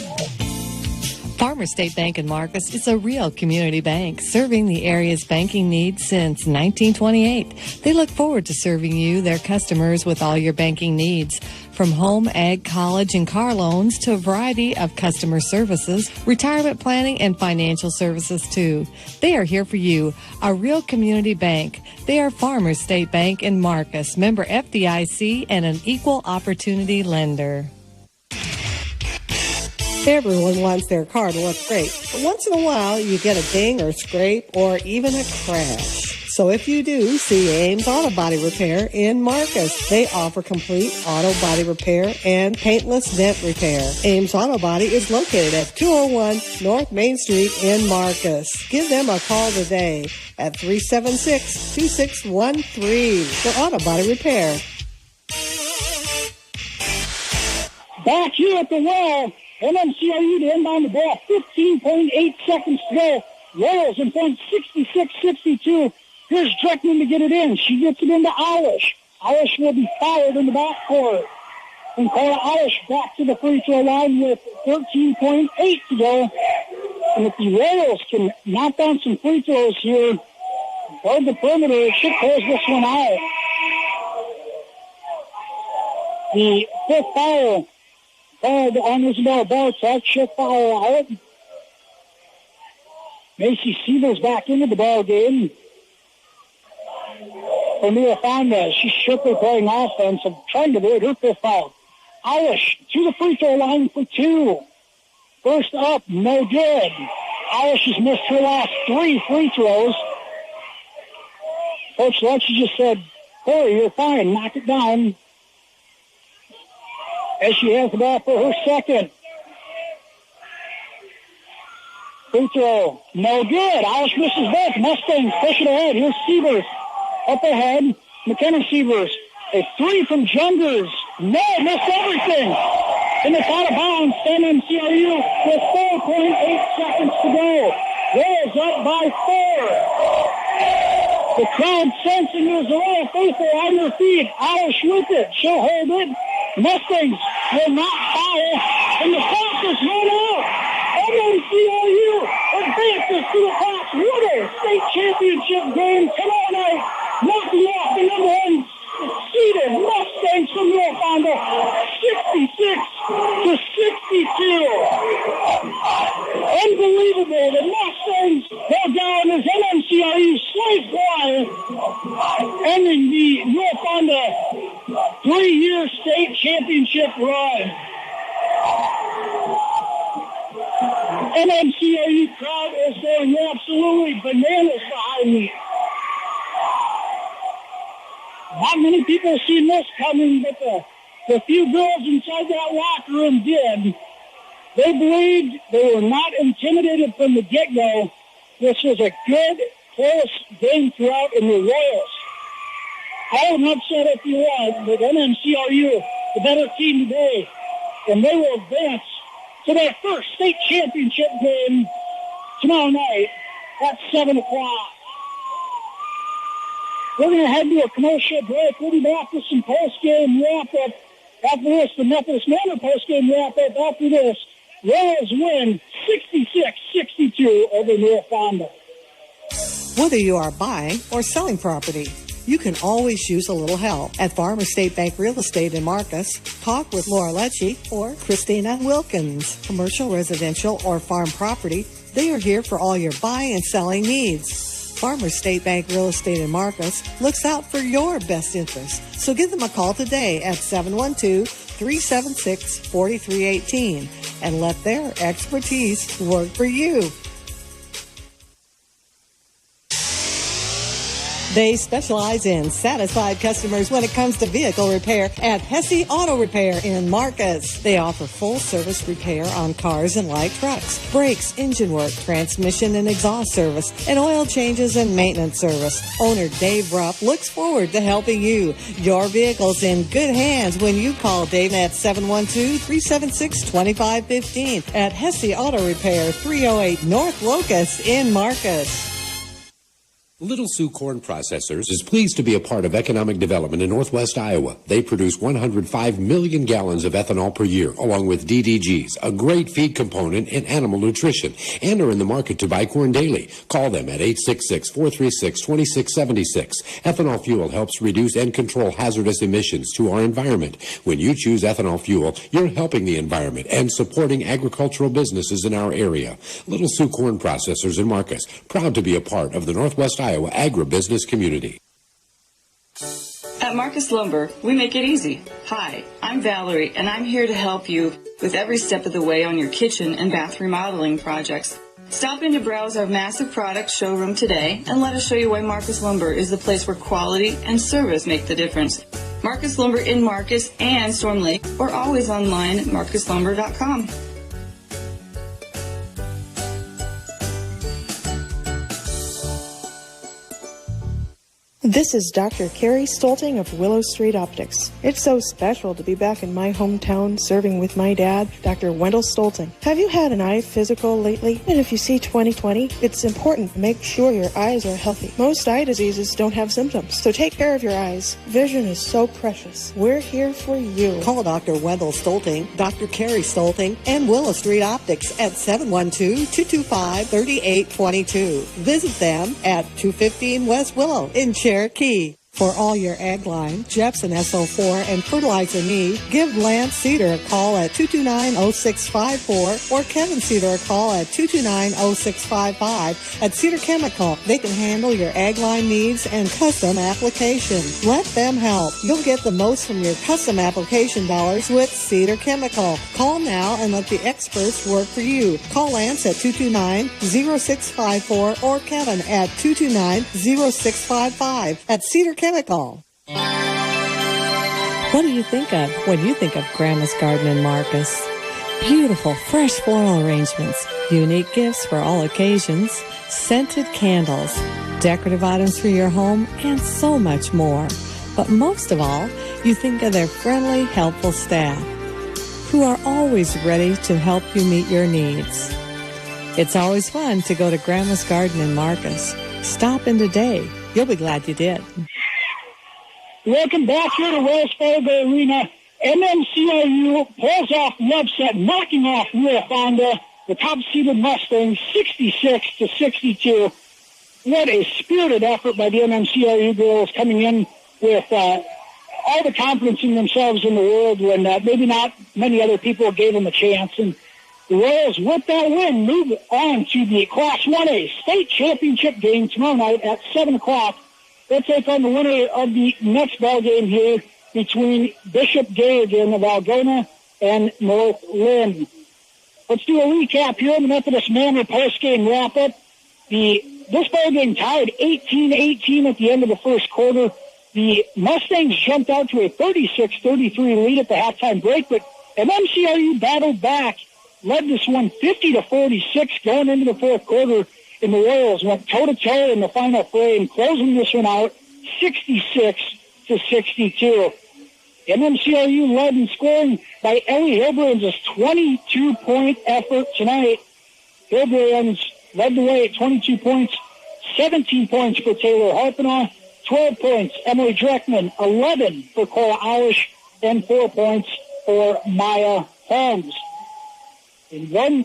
Farmers State Bank in Marcus is a real community bank serving the area's banking needs since 1928. They look forward to serving you, their customers, with all your banking needs. From home, ag, college, and car loans to a variety of customer services, retirement planning, and financial services, too. They are here for you, a real community bank. They are Farmers State Bank in Marcus, member FDIC, and an equal opportunity lender. Everyone wants their car to look great, but once in a while you get a ding or scrape or even a crash. So if you do, see Ames Auto Body Repair in Marcus. They offer complete auto body repair and paintless dent repair. Ames Auto Body is located at 201 North Main Street in Marcus. Give them a call today at 376-2613 for auto body repair. Back here at the well, MMCRU to inbound the ball, 15.8 seconds to go. Royals in front 66-62. Here's Dreckman to get it in. She gets it into Alish. Alish will be fouled in the backcourt. And Cora Alish back to the free throw line with 13.8 to go. And if the Royals can knock down some free throws here, guard the perimeter, it should close this one out. The fifth foul called on Isabel Bartek, should foul out. Macy Sievers back into the ball game. For Newell-Fonda, she's strictly playing offense and trying to avoid her fifth foul. Alish to the free throw line for two. First up, no good. Alish has missed her last three free throws. Coach Lecce just said, Corey, you're fine, knock it down. As she has the ball for her second. Free throw, no good. Alish misses both. Mustangs push it ahead. Here's Sievers up ahead. McKenna Sievers, a three from Jungers. No, missed everything. And it's out of bounds. MMCRU with 4.8 seconds to go. Royals up by 4. The crowd sensing there's a Royal faithful on their feet. Alish with it. She'll hold it. Mustangs will not foul. And the clock is run out. MMCRU advances to the Class 1A state championship game tomorrow night. Knocking off the number one seeded Mustangs from Newell-Fonda, 66-62. Unbelievable. The Mustangs go down as MMCRU slays Hawaii, ending the Newell-Fonda 3-year state championship run. MMCRU crowd is going absolutely bananas behind me. Not many people seen this coming, but the few girls inside that locker room did. They believed they were not intimidated from the get-go. This was a good, close game throughout in the Royals. Call an upset if you want, but MMCRU, the better team today, and they will advance to their first state championship game tomorrow night at 7 o'clock. We're going to head to a commercial break. We'll be back with some post-game wrap-up. After this, the Methodist Manor post-game wrap-up. After this, Royals win 66-62 over Newell-Fonda. Whether you are buying or selling property, you can always use a little help. At Farmer State Bank Real Estate in Marcus, talk with Laura Lecce or Christina Wilkins. Commercial, residential, or farm property, they are here for all your buying and selling needs. Farmer State Bank Real Estate in Marcus looks out for your best interest. So give them a call today at 712-376-4318 and let their expertise work for you. They specialize in satisfied customers when it comes to vehicle repair at Hesse Auto Repair in Marcus. They offer full-service repair on cars and light trucks, brakes, engine work, transmission and exhaust service, and oil changes and maintenance service. Owner Dave Rupp looks forward to helping you. Your vehicle's in good hands when you call Dave at 712-376-2515 at Hesse Auto Repair, 308 North Locust in Marcus. Little Sioux Corn Processors is pleased to be a part of economic development in northwest Iowa. They produce 105 million gallons of ethanol per year, along with DDGs, a great feed component in animal nutrition, and are in the market to buy corn daily. Call them at 866-436-2676. Ethanol fuel helps reduce and control hazardous emissions to our environment. When you choose ethanol fuel, you're helping the environment and supporting agricultural businesses in our area. Little Sioux Corn Processors in Marcus, proud to be a part of the northwest Iowa agribusiness community. At Marcus Lumber, we make it easy. Hi, I'm Valerie, and I'm here to help you with every step of the way on your kitchen and bath remodeling projects. Stop in to browse our massive product showroom today and let us show you why Marcus Lumber is the place where quality and service make the difference. Marcus Lumber in Marcus and Storm Lake, or always online at marcuslumber.com. This is Dr. Carrie Stolting of Willow Street Optics. It's so special to be back in my hometown serving with my dad, Dr. Wendell Stolting. Have you had an eye physical lately? And if you see 20/20, it's important to make sure your eyes are healthy. Most eye diseases don't have symptoms, so take care of your eyes. Vision is so precious. We're here for you. Call Dr. Wendell Stolting, Dr. Carrie Stolting, and Willow Street Optics at 712-225-3822. Visit them at 215 West Willow in Cherokee. For all your ag line, Jepson SO4, and fertilizer needs, give Lance Cedar a call at 229-0654 or Kevin Cedar a call at 229-0655 at Cedar Chemical. They can handle your ag line needs and custom application. Let them help. You'll get the most from your custom application dollars with Cedar Chemical. Call now and let the experts work for you. Call Lance at 229-0654 or Kevin at 229-0655 at Cedar Chemical. What do you think of when you think of Grandma's Garden in Marcus? Beautiful, fresh floral arrangements, unique gifts for all occasions, scented candles, decorative items for your home, and so much more. But most of all, you think of their friendly, helpful staff, who are always ready to help you meet your needs. It's always fun to go to Grandma's Garden in Marcus. Stop in today. You'll be glad you did. Welcome back here to Wells Fargo Arena. MMCRU pulls off the upset, knocking off Newell-Fonda, the top-seeded Mustangs, 66-62. What a spirited effort by the MMCRU girls, coming in with all the confidence in themselves in the world when maybe not many other people gave them a chance. And the Royals, with that win, move on to the Class 1A state championship game tomorrow night at 7 o'clock. They'll take on the winner of the next ball game here between Bishop Garrigan of Algona and North Lynn. Let's do a recap here in the Methodist Manor post-game wrap-up. This ball game tied 18-18 at the end of the first quarter. The Mustangs jumped out to a 36-33 lead at the halftime break, but MMCRU battled back, led this one 50-46 going into the fourth quarter. And the Royals went toe-to-toe in the final frame, closing this one out 66-62. MMCRU led in scoring by Ellie Hilbrand's 22-point effort tonight. Hilbrand led the way at 22 points, 17 points for Taylor Harpinaugh, 12 points, Emily Dreckman, 11 for Cora Irish, and 4 points for Maya Holmes. In one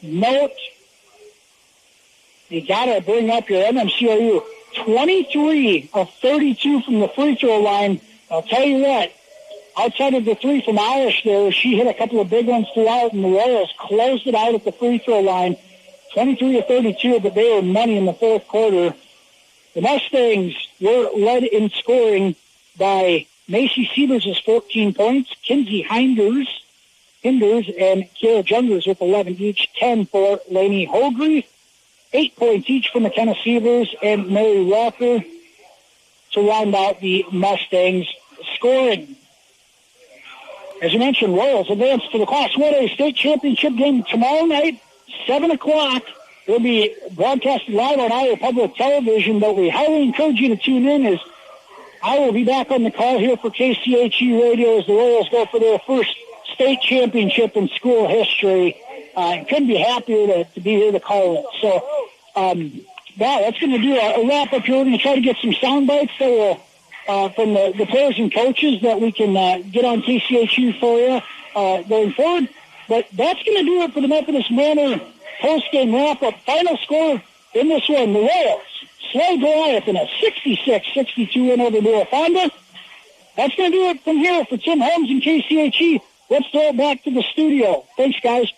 note, you got to bring up your MMCRU. 23 of 32 from the free throw line. I'll tell you what, outside of the three from Irish there, she hit a couple of big ones throughout, and the Royals closed it out at the free throw line. 23 of 32, but they were money in the fourth quarter. The Mustangs were led in scoring by Macy Sievers' 14 points, Kinsey Hinders, and Kira Jungers with 11 each, 10 for Lainey Holgreave. 8 points each for McKenna Sievers and Mary Walker to round out the Mustangs scoring. As you mentioned, Royals advance to the Class 1A state championship game tomorrow night, 7 o'clock. It'll be broadcasted live on Iowa Public Television, but we highly encourage you to tune in as I will be back on the call here for KCHE Radio as the Royals go for their first state championship in school history. Couldn't be happier to be here to call it. So, that's going to do a wrap-up here. We're going to try to get some sound bites from the players and coaches that we can get on KCHU for you going forward. But that's going to do it for the Methodist Manor post-game wrap-up. Final score in this one, the Royals slay Goliath in a 66-62 win over Newell-Fonda. That's going to do it from here for Tim Holmes and KCHE. Let's throw it back to the studio. Thanks, guys.